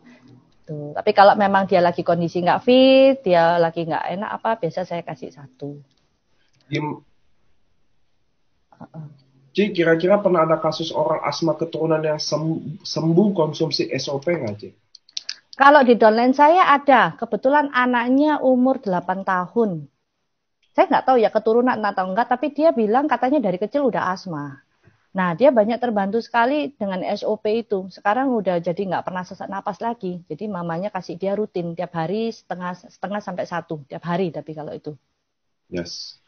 Tuh, tapi kalau memang dia lagi kondisi nggak fit, dia lagi nggak enak apa, biasa saya kasih 1. Ci, kira-kira pernah ada kasus orang asma keturunan yang sembuh konsumsi SOP nggak, Ci? Kalau di downline saya ada, kebetulan anaknya umur 8 tahun. Saya nggak tahu ya keturunan atau enggak, tapi dia bilang katanya dari kecil udah asma. Nah, dia banyak terbantu sekali dengan SOP itu. Sekarang udah jadi nggak pernah sesak napas lagi. Jadi mamanya kasih dia rutin tiap hari setengah sampai 1 tiap hari. Tapi kalau itu. Yes.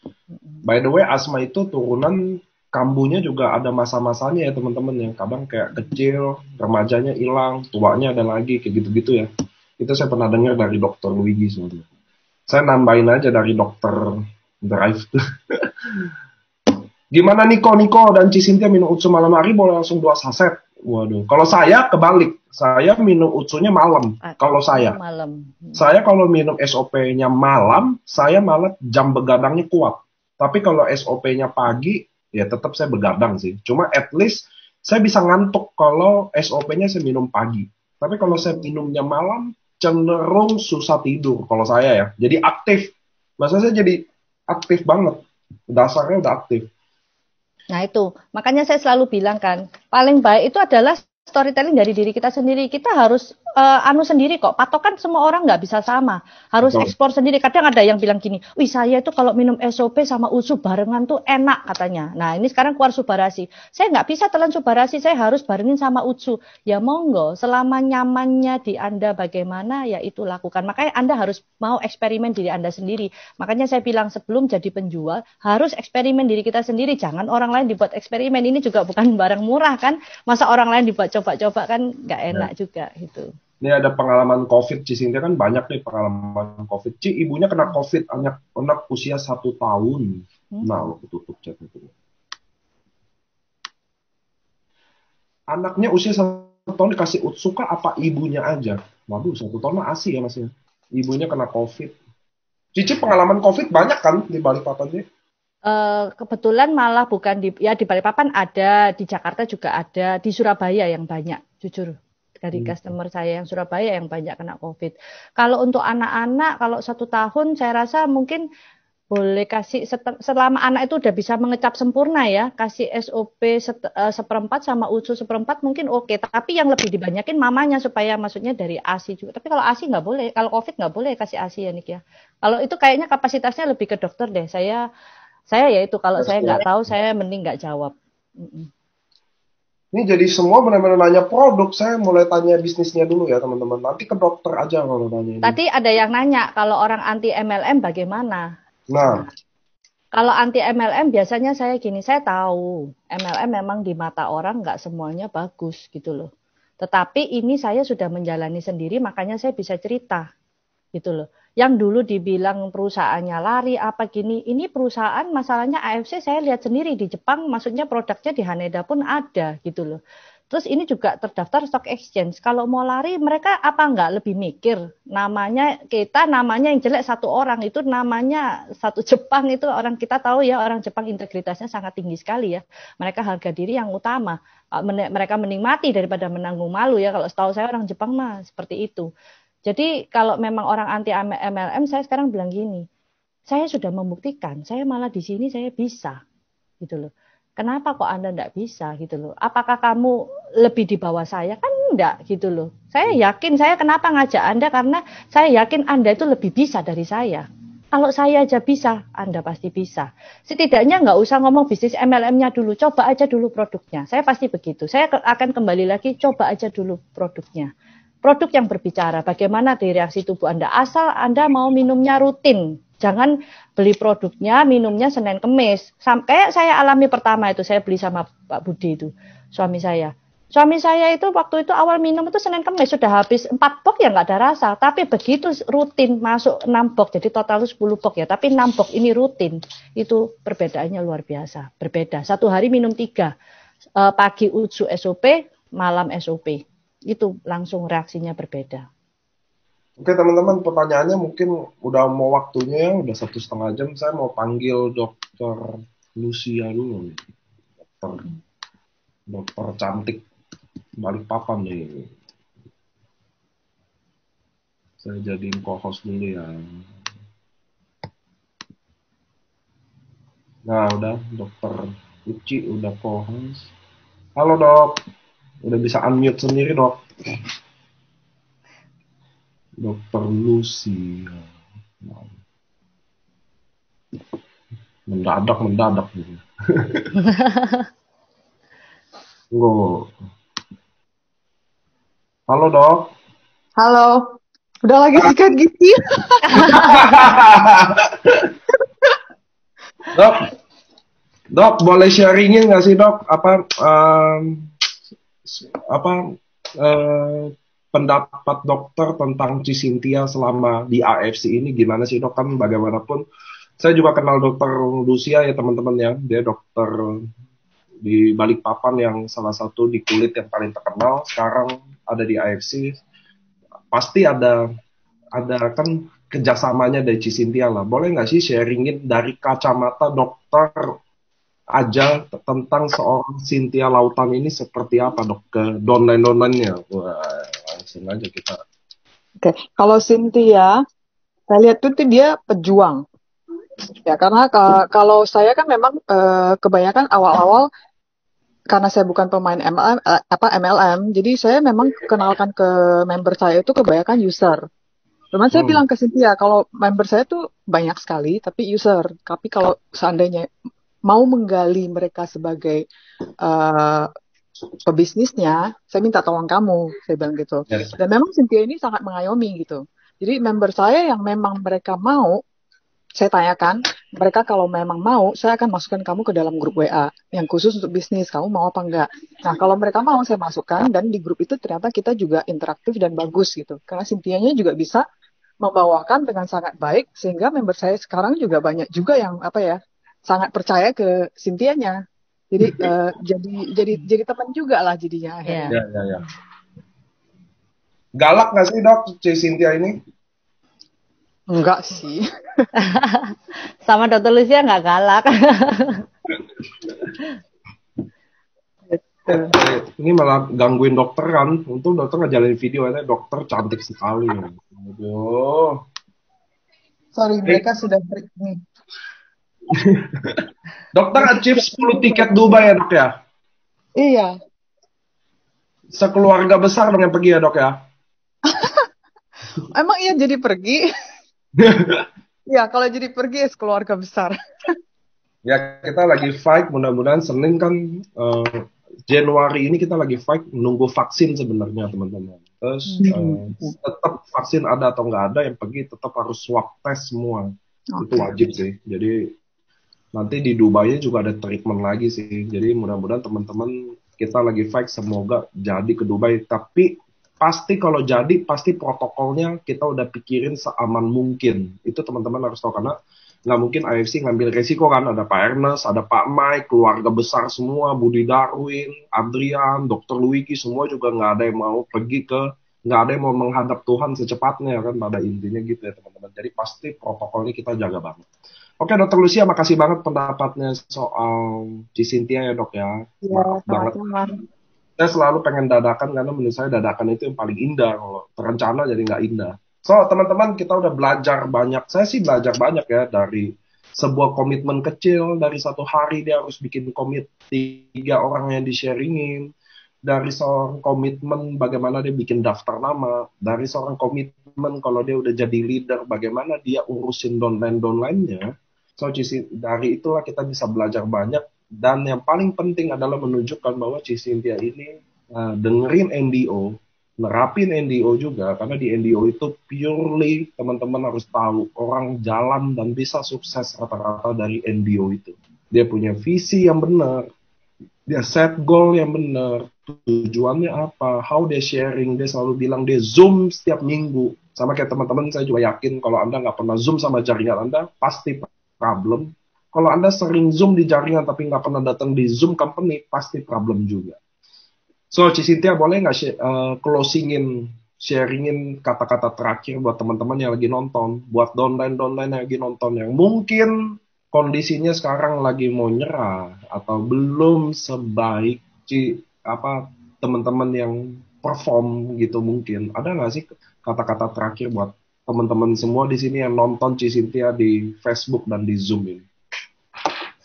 By the way, asma itu turunan kambuhnya juga ada masa-masanya ya teman-teman, yang kadang kayak kecil, remajanya hilang, tuanya ada lagi kayak gitu-gitu ya. Itu saya pernah dengar dari dokter Luigi sebenarnya. Saya nambahin aja dari dokter Drive. Gimana Niko dan Cisintia minum utsu malam hari boleh langsung 2 saset? Waduh, kalau saya kebalik. Saya minum utsunya malam. Kalau saya. Malam. Saya kalau minum SOP-nya malam, saya malah jam begadangnya kuat. Tapi kalau SOP-nya pagi, ya tetap saya begadang sih. Cuma at least saya bisa ngantuk kalau SOP-nya saya minum pagi. Tapi kalau saya minumnya malam, cenderung susah tidur kalau saya ya. Jadi aktif. Masa saya jadi aktif banget. Dasarnya udah aktif. Nah itu, makanya saya selalu bilang kan, paling baik itu adalah storytelling dari diri kita sendiri. Kita harus sendiri kok. Patokan semua orang nggak bisa sama. Harus eksplor sendiri. Kadang ada yang bilang gini, wih saya itu kalau minum SOP sama utsu barengan tuh enak katanya. Nah ini sekarang keluar Subarashi. Saya nggak bisa telan Subarashi, saya harus barengin sama utsu. Ya monggo, selama nyamannya di Anda bagaimana, ya itu lakukan. Makanya Anda harus mau eksperimen diri Anda sendiri. Makanya saya bilang sebelum jadi penjual, harus eksperimen diri kita sendiri. Jangan orang lain dibuat eksperimen. Ini juga bukan barang murah kan. Masa orang lain dibuat coba-coba kan nggak enak juga gitu. Ini ada pengalaman COVID, Cisintia kan banyak nih pengalaman COVID. Ibunya kena COVID, anak usia 1 tahun. Nah, lo tutup chat itu. Anaknya usia 1 tahun dikasih utsuka apa ibunya aja? Waduh, 1 tahun mah ASI ya masih. Ibunya kena COVID. Cici pengalaman COVID banyak kan di Balikpapan sih? Kebetulan malah bukan di Balikpapan ada, di Jakarta juga ada, di Surabaya yang banyak, jujur. Dari customer saya yang Surabaya yang banyak kena COVID. Kalau untuk anak-anak, kalau 1 tahun saya rasa mungkin boleh kasih selama anak itu udah bisa mengecap sempurna ya, kasih SOP 1/4 sama utsu 1/4 mungkin oke. Tapi yang lebih dibanyakin mamanya supaya maksudnya dari ASI juga. Tapi kalau ASI nggak boleh, kalau COVID nggak boleh kasih ASI ya Nik ya. Kalau itu kayaknya kapasitasnya lebih ke dokter deh. Saya ya itu kalau saya nggak tahu saya mending nggak jawab. Ini jadi semua benar-benar nanya produk. Saya mulai tanya bisnisnya dulu ya teman-teman. Nanti ke dokter aja kalau nanya ini. Tadi ada yang nanya kalau orang anti MLM bagaimana? Nah, kalau anti MLM biasanya saya gini, saya tahu MLM memang di mata orang nggak semuanya bagus gitu loh. Tetapi ini saya sudah menjalani sendiri, makanya saya bisa cerita gitu loh. Yang dulu dibilang perusahaannya lari apa gini, ini perusahaan masalahnya AFC saya lihat sendiri di Jepang, maksudnya produknya di Haneda pun ada gitu loh. Terus ini juga terdaftar stock exchange. Kalau mau lari mereka apa nggak lebih mikir? Namanya yang jelek 1 orang itu namanya 1 Jepang itu orang kita tahu ya orang Jepang integritasnya sangat tinggi sekali ya. Mereka harga diri yang utama. Mereka mending mati daripada menanggung malu ya. Kalau setahu saya orang Jepang mah seperti itu. Jadi kalau memang orang anti MLM, saya sekarang bilang gini, saya sudah membuktikan, saya malah di sini saya bisa, gitu loh. Kenapa kok Anda enggak bisa, gitu loh? Apakah kamu lebih di bawah saya? Kan enggak, gitu loh. Saya yakin, saya kenapa ngajak Anda, karena saya yakin Anda itu lebih bisa dari saya. Kalau saya aja bisa, Anda pasti bisa. Setidaknya nggak usah ngomong bisnis MLM-nya dulu, coba aja dulu produknya. Saya pasti begitu. Saya akan kembali lagi, coba aja dulu produknya. Produk yang berbicara, bagaimana dari reaksi tubuh Anda. Asal Anda mau minumnya rutin. Jangan beli produknya, minumnya Senin Kemis. Kayak saya alami pertama itu, saya beli sama Pak Budi itu, suami saya. Suami saya itu waktu itu awal minum itu Senin Kemis, sudah habis 4 box ya nggak ada rasa. Tapi begitu rutin masuk 6 box, jadi total 10 box ya. Tapi 6 box ini rutin, itu perbedaannya luar biasa. Berbeda, 1 hari minum 3. Pagi utsu SOP, malam SOP. Itu langsung reaksinya berbeda. Oke teman-teman, pertanyaannya mungkin udah mau waktunya ya, udah 1,5 jam. Saya mau panggil dokter Lucia dulu nih. Dokter cantik Balikpapan nih. Saya jadiin co-host dulu ya. Nah udah, dokter Uci udah co-host. Halo dok. Udah bisa unmute sendiri dok. Dokter Lucia. Mendadak gitu. Nggak. Halo dok. Halo, udah lagi sikat gigi. Dok, dok boleh sharingin nggak sih dok apa pendapat dokter tentang Cisintia selama di AFC ini gimana sih dok? Kan bagaimanapun saya juga kenal dokter Lucia ya teman-teman ya, dia dokter di Balikpapan yang salah satu di kulit yang paling terkenal sekarang ada di AFC. Pasti ada kan kerjasamanya dari Cisintia lah. Boleh nggak sih sharingin dari kacamata dokter aja tentang seorang Cynthia Lautan ini seperti apa dok, ke downline-downline-nya? Wah, langsung aja kita. Oke, kalau Cynthia, saya lihat tuh dia pejuang. Ya, karena kalau saya kan memang kebanyakan awal-awal karena saya bukan pemain MLM, jadi saya memang kenalkan ke member saya itu kebanyakan user. Cuman saya bilang ke Cynthia, kalau member saya tuh banyak sekali, tapi user. Tapi kalau seandainya mau menggali mereka sebagai pebisnisnya, saya minta tolong kamu, saya bilang gitu. Yes. Dan memang Cynthia ini sangat mengayomi gitu. Jadi member saya yang memang mereka mau, saya tanyakan, mereka kalau memang mau, saya akan masukkan kamu ke dalam grup WA yang khusus untuk bisnis, kamu mau apa enggak? Nah, kalau mereka mau, saya masukkan, dan di grup itu ternyata kita juga interaktif dan bagus gitu. Karena Cynthia-nya juga bisa membawakan dengan sangat baik, sehingga member saya sekarang juga banyak juga yang sangat percaya ke Cynthia-nya. Jadi jadi teman juga lah jadinya akhirnya. Ya. Galak nggak sih dok Cynthia ini? Enggak sih. Sama dokter Lucia nggak galak. Ini malah gangguin dokter kan. Untung dokter ngejalanin video aja, dokter cantik sekali. Aduh. Sorry, mereka sudah break nih. Dokter achieve 10 tiket Dubai ya dok ya? Iya. Sekeluarga besar dengan pergi ya dok ya? Emang iya jadi pergi? Ya, kalau jadi pergi keluarga besar. Ya kita lagi fight, mudah-mudahan Senin kan Januari ini kita lagi fight menunggu vaksin sebenarnya teman-teman. Terus tetap vaksin ada atau nggak ada, yang pergi tetap harus swab test semua. Itu wajib sih. Jadi nanti di Dubai juga ada treatment lagi sih. Jadi mudah-mudahan teman-teman kita lagi fight semoga jadi ke Dubai. Tapi pasti kalau jadi pasti protokolnya kita udah pikirin seaman mungkin. Itu teman-teman harus tahu karena nggak mungkin AFC ngambil resiko kan. Ada Pak Ernest, ada Pak Mike, keluarga besar semua, Budi Darwin, Adrian, Dr. Luigi, semua juga nggak ada yang mau pergi nggak ada yang mau menghadap Tuhan secepatnya kan, pada intinya gitu ya teman-teman. Jadi pasti protokolnya kita jaga banget. Oke Dr. Lucia, makasih banget pendapatnya soal Cisintia ya dok ya. Maaf banget. Saya selalu pengen dadakan karena menurut saya dadakan itu yang paling indah. Kalau terencana jadi nggak indah. So teman-teman kita udah belajar banyak. Saya sih belajar banyak ya dari sebuah komitmen kecil. Dari satu hari dia harus bikin komit 3 orang yang di-sharingin. Dari seorang komitmen bagaimana dia bikin daftar nama. Dari seorang komitmen kalau dia udah jadi leader bagaimana dia urusin downline-downline-nya. So dari itulah kita bisa belajar banyak. Dan yang paling penting adalah menunjukkan bahwa Cisintia ini dengerin NDO, nerapin NDO juga, karena di NDO itu purely teman-teman harus tahu orang jalan dan bisa sukses rata-rata dari NDO itu. Dia punya visi yang benar, dia set goal yang benar, tujuannya apa, how dia sharing, dia selalu bilang dia Zoom setiap minggu. Sama kayak teman-teman saya juga yakin kalau Anda nggak pernah Zoom sama jaringan Anda, pasti problem. Kalau Anda sering Zoom di jaringan tapi nggak pernah datang di Zoom company, pasti problem juga. So, Cisintia boleh nggak closingin, sharingin kata-kata terakhir buat teman-teman yang lagi nonton, buat downline-downline yang lagi nonton, yang mungkin kondisinya sekarang lagi mau nyerah, atau belum sebaik teman-teman yang perform gitu mungkin. Ada nggak sih kata-kata terakhir buat teman-teman semua di sini yang nonton Cisintia di Facebook dan di Zoom ini?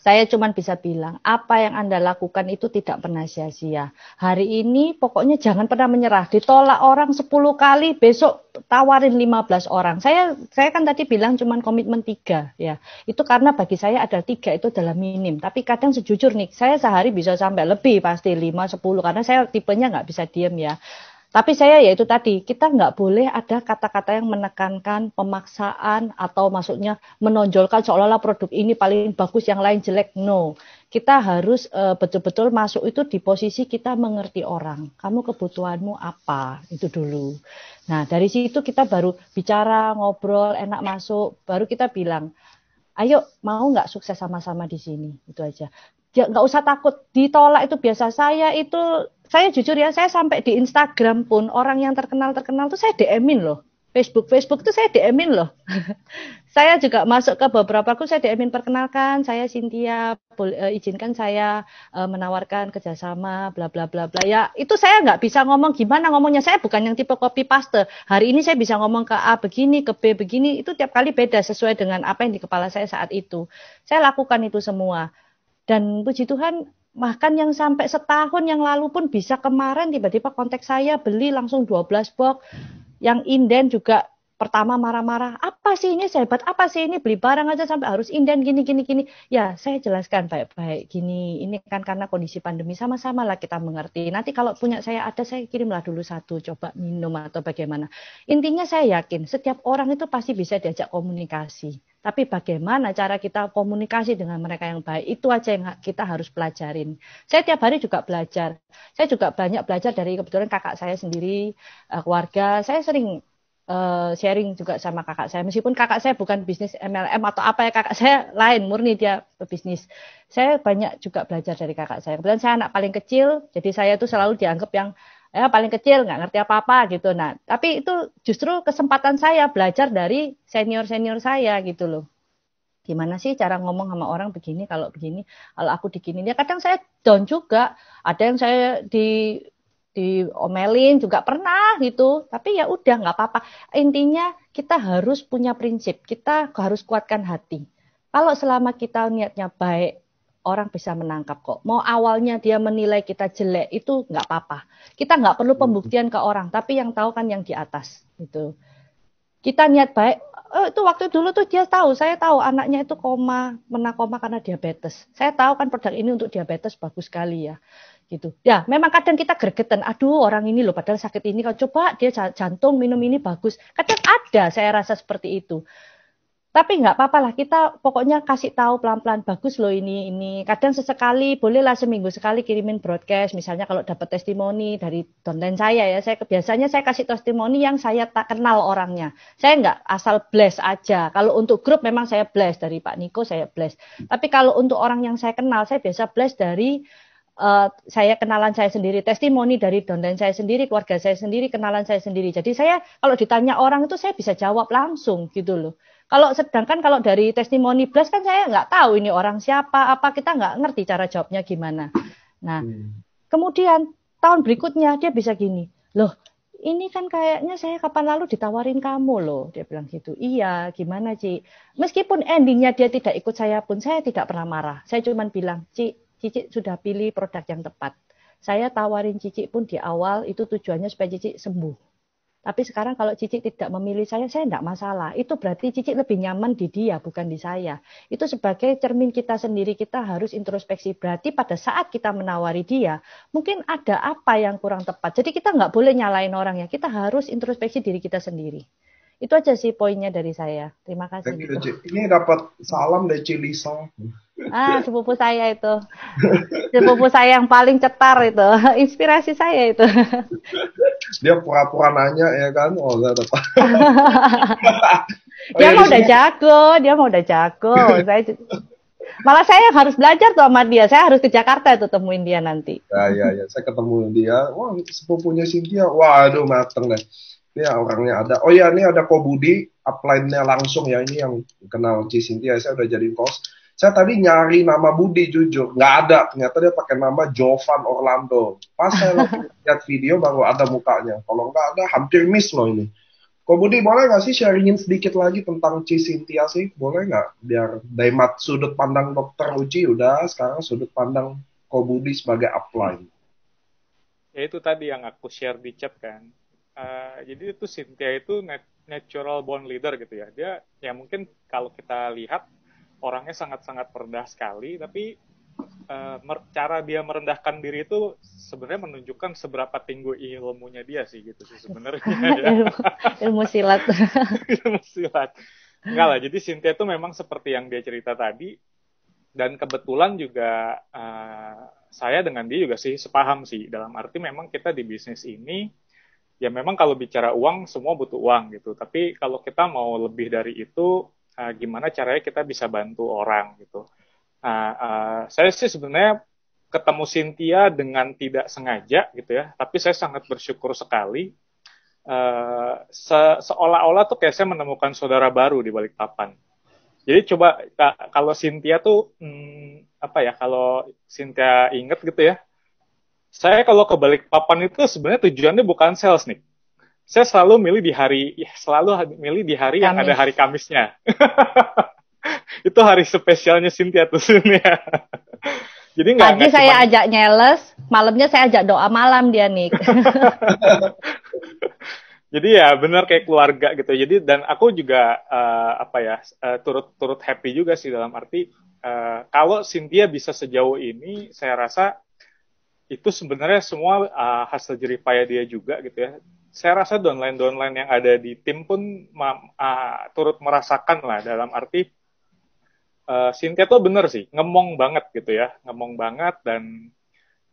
Saya cuma bisa bilang, apa yang Anda lakukan itu tidak pernah sia-sia. Hari ini pokoknya jangan pernah menyerah. Ditolak orang 10 kali, besok tawarin 15 orang. Saya kan tadi bilang cuma komitmen 3 ya. Itu karena bagi saya ada 3 itu adalah minim. Tapi kadang sejujur nih, saya sehari bisa sampai lebih pasti 5, 10 karena saya tipenya nggak bisa diem ya. Tapi saya ya itu tadi, kita nggak boleh ada kata-kata yang menekankan, pemaksaan, atau maksudnya menonjolkan seolah-olah produk ini paling bagus, yang lain jelek. No, kita harus betul-betul masuk itu di posisi kita mengerti orang. Kamu kebutuhanmu apa? Itu dulu. Nah, dari situ kita baru bicara, ngobrol, enak masuk, baru kita bilang, ayo mau nggak sukses sama-sama di sini? Itu aja. Ya, nggak usah takut ditolak, itu biasa. Saya jujur ya, saya sampai di Instagram pun orang yang terkenal tuh saya DM-in loh. Facebook tuh saya DM-in loh. Saya juga masuk ke beberapa aku, saya DM-in, perkenalkan saya Cynthia, izinkan saya menawarkan kerjasama bla bla bla bla. Ya itu saya nggak bisa ngomong gimana ngomongnya, saya bukan yang tipe copy paste. Hari ini saya bisa ngomong ke A begini, ke B begini, itu tiap kali beda sesuai dengan apa yang di kepala saya saat itu. Saya lakukan itu semua. Dan puji Tuhan, bahkan yang sampai setahun yang lalu pun bisa kemarin tiba-tiba kontak saya, beli langsung 12 box. Yang inden juga pertama marah-marah, apa sih ini sehebat, apa sih ini beli barang aja sampai harus inden gini. Ya saya jelaskan baik-baik gini, ini kan karena kondisi pandemi, sama-sama lah kita mengerti. Nanti kalau punya saya ada, saya kirimlah dulu 1, coba minum atau bagaimana. Intinya saya yakin setiap orang itu pasti bisa diajak komunikasi. Tapi bagaimana cara kita komunikasi dengan mereka yang baik, itu aja yang kita harus pelajarin. Saya tiap hari juga belajar. Saya juga banyak belajar dari kebetulan kakak saya sendiri, keluarga. Saya sering sharing juga sama kakak saya. Meskipun kakak saya bukan bisnis MLM atau apa ya, kakak saya lain, murni dia bisnis. Saya banyak juga belajar dari kakak saya. Kebetulan saya anak paling kecil, jadi saya tuh selalu dianggap yang paling kecil, nggak ngerti apa-apa gitu. Nah, tapi itu justru kesempatan saya belajar dari senior-senior saya gitu loh. Gimana sih cara ngomong sama orang begini, kalau aku digini. Ya kadang saya down juga. Ada yang saya diomelin juga pernah gitu. Tapi ya udah nggak apa-apa. Intinya kita harus punya prinsip. Kita harus kuatkan hati. Kalau selama kita niatnya baik, orang bisa menangkap kok. Mau awalnya dia menilai kita jelek, itu nggak apa-apa. Kita nggak perlu pembuktian ke orang, tapi yang tahu kan yang di atas. Gitu. Kita niat baik, itu waktu dulu tuh saya tahu anaknya itu koma karena diabetes. Saya tahu kan produk ini untuk diabetes bagus sekali ya. Gitu. Ya, memang kadang kita gregetan, aduh orang ini loh padahal sakit ini, kalau coba dia jantung minum ini bagus. Kadang ada saya rasa seperti itu. Tapi nggak apa-apa lah, kita pokoknya kasih tahu pelan-pelan, bagus loh ini. Kadang sesekali, bolehlah seminggu sekali kirimin broadcast, misalnya kalau dapat testimoni dari downline saya ya, biasanya saya kasih testimoni yang saya tak kenal orangnya. Saya nggak asal blast aja. Kalau untuk grup memang saya blast, dari Pak Niko saya blast. Tapi kalau untuk orang yang saya kenal, saya biasa blast dari saya kenalan saya sendiri, testimoni dari downline saya sendiri, keluarga saya sendiri, kenalan saya sendiri. Jadi saya kalau ditanya orang itu saya bisa jawab langsung gitu loh. Sedangkan kalau dari testimoni blast kan saya nggak tahu ini orang siapa, apa, kita nggak ngerti cara jawabnya gimana. Nah, kemudian tahun berikutnya dia bisa gini, loh ini kan kayaknya saya kapan lalu ditawarin kamu loh, dia bilang gitu. Iya, gimana Ci? Meskipun endingnya dia tidak ikut saya pun, saya tidak pernah marah. Saya cuma bilang, Cici sudah pilih produk yang tepat. Saya tawarin Cici pun di awal itu tujuannya supaya Cici sembuh. Tapi sekarang kalau Cici tidak memilih saya tidak masalah. Itu berarti Cici lebih nyaman di dia, bukan di saya. Itu sebagai cermin kita sendiri, kita harus introspeksi. Berarti pada saat kita menawari dia, mungkin ada apa yang kurang tepat. Jadi kita nggak boleh nyalain orang ya. Kita harus introspeksi diri kita sendiri. Itu aja sih poinnya dari saya. Terima kasih. Ini dapat salam dari Cilisa. Sepupu saya itu. Sepupu saya yang paling cetar itu. Inspirasi saya itu. Dia pura-pura nanya ya kan. Oh, enggak dapat. Dia mau udah jago. Malah saya yang harus belajar tuh sama dia. Saya harus ke Jakarta tuh temuin dia nanti. Ya. Saya ketemu dia. Wah, sepupunya Cynthia. Waduh, mateng deh. Ini orangnya ada. Oh ya, ini ada Ko Budi. Upline-nya langsung ya. Ini yang kenal Cynthia. Saya udah jadi kos. Saya tadi nyari nama Budi, jujur. Nggak ada. Ternyata dia pakai nama Jovan Orlando. Pas saya lihat video baru ada mukanya. Kalau nggak ada, hampir miss loh ini. Kok Budi boleh nggak sih sharingin sedikit lagi tentang Cynthia sih? Boleh nggak? Biar dari sudut pandang Dokter Uci udah, sekarang sudut pandang Kok Budi sebagai upline. Ya itu tadi yang aku share di chat kan. Jadi itu Cynthia itu natural born leader gitu ya. Dia ya mungkin kalau kita lihat orangnya sangat-sangat rendah sekali, tapi cara dia merendahkan diri itu sebenarnya menunjukkan seberapa tinggi ilmunya dia sih gitu sih sebenarnya. ilmu silat. Ilmu silat. Enggak lah, jadi Cynthia itu memang seperti yang dia cerita tadi, dan kebetulan juga saya dengan dia juga sih sepaham sih, dalam arti memang kita di bisnis ini ya memang kalau bicara uang semua butuh uang gitu, tapi kalau kita mau lebih dari itu gimana caranya kita bisa bantu orang gitu. Saya sih sebenarnya ketemu Cynthia dengan tidak sengaja gitu ya, tapi saya sangat bersyukur sekali. Seolah-olah tuh kayak saya menemukan saudara baru di Balikpapan. Jadi coba kalau Cynthia tuh kalau Cynthia inget gitu ya, saya kalau ke Balikpapan itu sebenarnya tujuannya bukan sales nih. Saya selalu milih di hari yang ada hari Kamisnya. Itu hari spesialnya Cynthia tuh sebenarnya. Jadi Pagi saya ajak nyeles, malamnya saya ajak doa malam dia nih. Jadi ya benar kayak keluarga gitu. Jadi dan aku juga turut happy juga sih, dalam arti kalau Cynthia bisa sejauh ini, saya rasa itu sebenarnya semua hasil jerih payah dia juga gitu ya. Saya rasa downline yang ada di tim pun turut merasakan lah, dalam arti Cynthia tuh bener sih, ngemong banget gitu ya, ngemong banget. Dan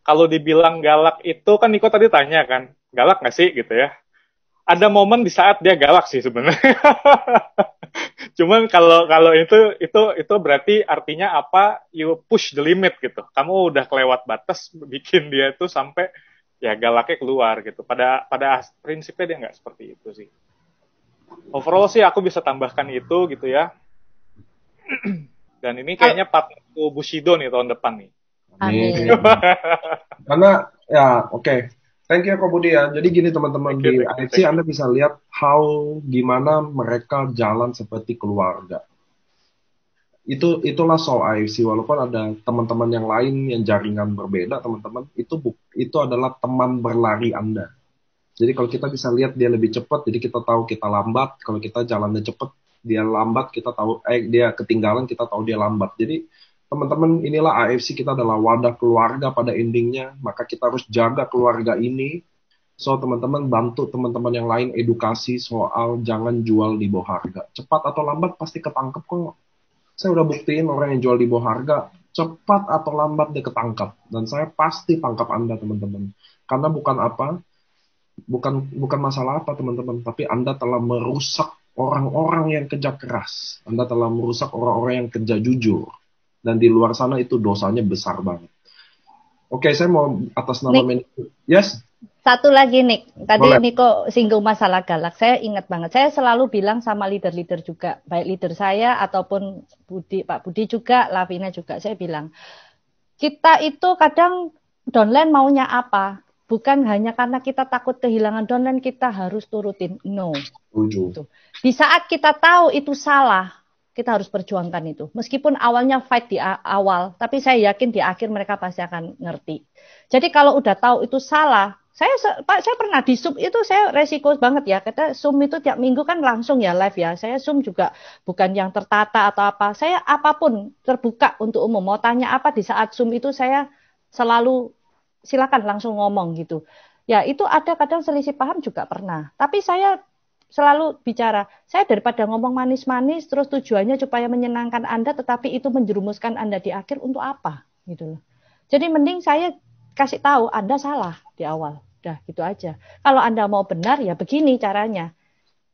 kalau dibilang galak itu kan Niko tadi tanya kan, galak nggak sih gitu ya. Ada momen di saat dia galak sih sebenarnya. Cuman kalau itu berarti artinya apa? You push the limit gitu. Kamu udah kelewat batas, bikin dia tuh sampai ya galaknya keluar gitu. Pada prinsipnya dia nggak seperti itu sih. Overall sih aku bisa tambahkan itu gitu ya. Dan ini kayaknya partnerku Bushido nih tahun depan nih. Amin. Karena ya oke. Thank you Kak Budi ya. Jadi gini teman-teman, di AFC Anda bisa lihat gimana mereka jalan seperti keluarga. Itulah soal AFC, walaupun ada teman-teman yang lain yang jaringan berbeda, teman-teman, itu adalah teman berlari Anda. Jadi kalau kita bisa lihat dia lebih cepat, jadi kita tahu kita lambat. Kalau kita jalannya cepat, dia lambat, kita tahu dia ketinggalan, kita tahu dia lambat. Jadi teman-teman, inilah AFC, kita adalah wadah keluarga pada endingnya, maka kita harus jaga keluarga ini. So teman-teman bantu teman-teman yang lain edukasi soal jangan jual di bawah harga. Cepat atau lambat pasti ketangkep kok. Saya udah buktiin orang yang jual di bawah harga, cepat atau lambat dia ketangkap. Dan saya pasti tangkap Anda teman-teman. Karena bukan masalah apa teman-teman, tapi Anda telah merusak orang-orang yang kerja keras. Anda telah merusak orang-orang yang kerja jujur. Dan di luar sana itu dosanya besar banget. Oke, saya mau atas nama Yes? Satu lagi, Nick. Tadi Boleh. Niko singgung masalah galak. Saya ingat banget. Saya selalu bilang sama leader-leader juga. Baik leader saya ataupun Pak Budi juga, Lavina juga. Saya bilang, kita itu kadang downline maunya apa? Bukan hanya karena kita takut kehilangan downline, kita harus turutin. No. Tujuh. Di saat kita tahu itu salah, kita harus perjuangkan itu. Meskipun awalnya fight di awal, tapi saya yakin di akhir mereka pasti akan ngerti. Jadi kalau udah tahu itu salah, saya pernah di Zoom itu saya resiko banget ya. Kita Zoom itu tiap minggu kan langsung ya live ya. Saya Zoom juga bukan yang tertata atau apa. Saya apapun terbuka untuk umum. Mau tanya apa di saat Zoom itu saya selalu silakan langsung ngomong gitu. Ya itu ada kadang selisih paham juga pernah. Tapi saya selalu bicara, saya daripada ngomong manis-manis terus tujuannya supaya menyenangkan Anda tetapi itu menjerumuskan Anda di akhir untuk apa gitu loh. Jadi mending saya kasih tahu Anda salah di awal. Udah gitu aja. Kalau Anda mau benar ya begini caranya.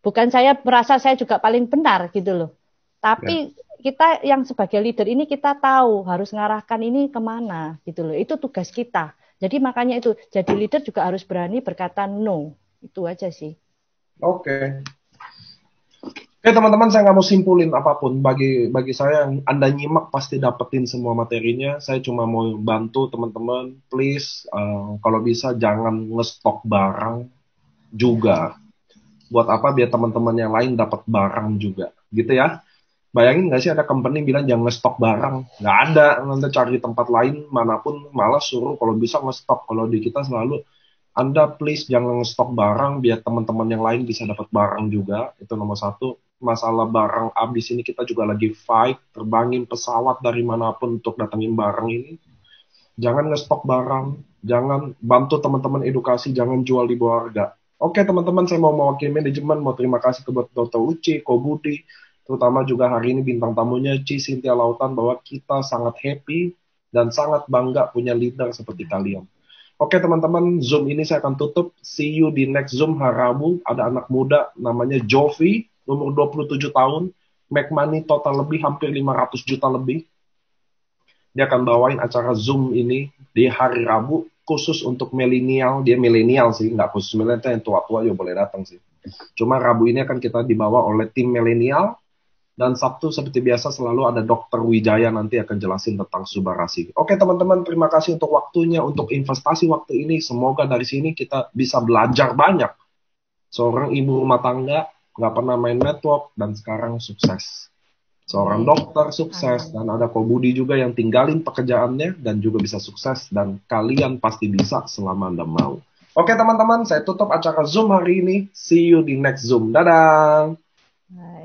Bukan saya merasa saya juga paling benar gitu loh. Tapi kita yang sebagai leader ini kita tahu harus ngarahkan ini kemana gitu loh. Itu tugas kita. Jadi makanya itu jadi leader juga harus berani berkata no. Itu aja sih. Oke, teman-teman, saya nggak mau simpulin apapun. Bagi saya yang Anda nyimak pasti dapetin semua materinya. Saya cuma mau bantu teman-teman, please, kalau bisa jangan ngestok barang juga. Buat apa? Biar teman-teman yang lain dapat barang juga. Gitu ya. Bayangin nggak sih ada company bilang jangan ngestok barang. Nggak ada. Nanti cari tempat lain manapun malah suruh kalau bisa ngestok. Kalau di kita selalu, Anda please jangan ngestok barang biar teman-teman yang lain bisa dapat barang juga. Itu nomor satu. Masalah barang habis ini kita juga lagi fight. Terbangin pesawat dari manapun untuk datangin barang ini. Jangan ngestok barang. Jangan bantu teman-teman edukasi. Jangan jual di bawah harga. Oke teman-teman, saya mau mewakili manajemen, mau terima kasih buat Dr. Uci, Ko Budi, terutama juga hari ini bintang tamunya Cynthia Lautan, bahwa kita sangat happy dan sangat bangga punya leader seperti kalian. Oke teman-teman, Zoom ini saya akan tutup. See you di next Zoom hari Rabu. Ada anak muda namanya Jovi, umur 27 tahun, make money total lebih hampir 500 juta lebih. Dia akan bawain acara Zoom ini di hari Rabu, khusus untuk milenial. Dia milenial sih, nggak khusus milenial, yang tua-tua juga boleh datang sih. Cuma Rabu ini akan kita dibawa oleh tim milenial. Dan Sabtu seperti biasa selalu ada Dr. Wijaya nanti akan jelasin tentang subarasi. Oke teman-teman, terima kasih untuk waktunya, untuk investasi waktu ini. Semoga dari sini kita bisa belajar banyak. Seorang ibu rumah tangga, nggak pernah main network, dan sekarang sukses. Seorang dokter sukses, dan ada Ko Budi juga yang tinggalin pekerjaannya dan juga bisa sukses, dan kalian pasti bisa selama Anda mau. Oke teman-teman, saya tutup acara Zoom hari ini. See you di next Zoom. Dadah! Bye.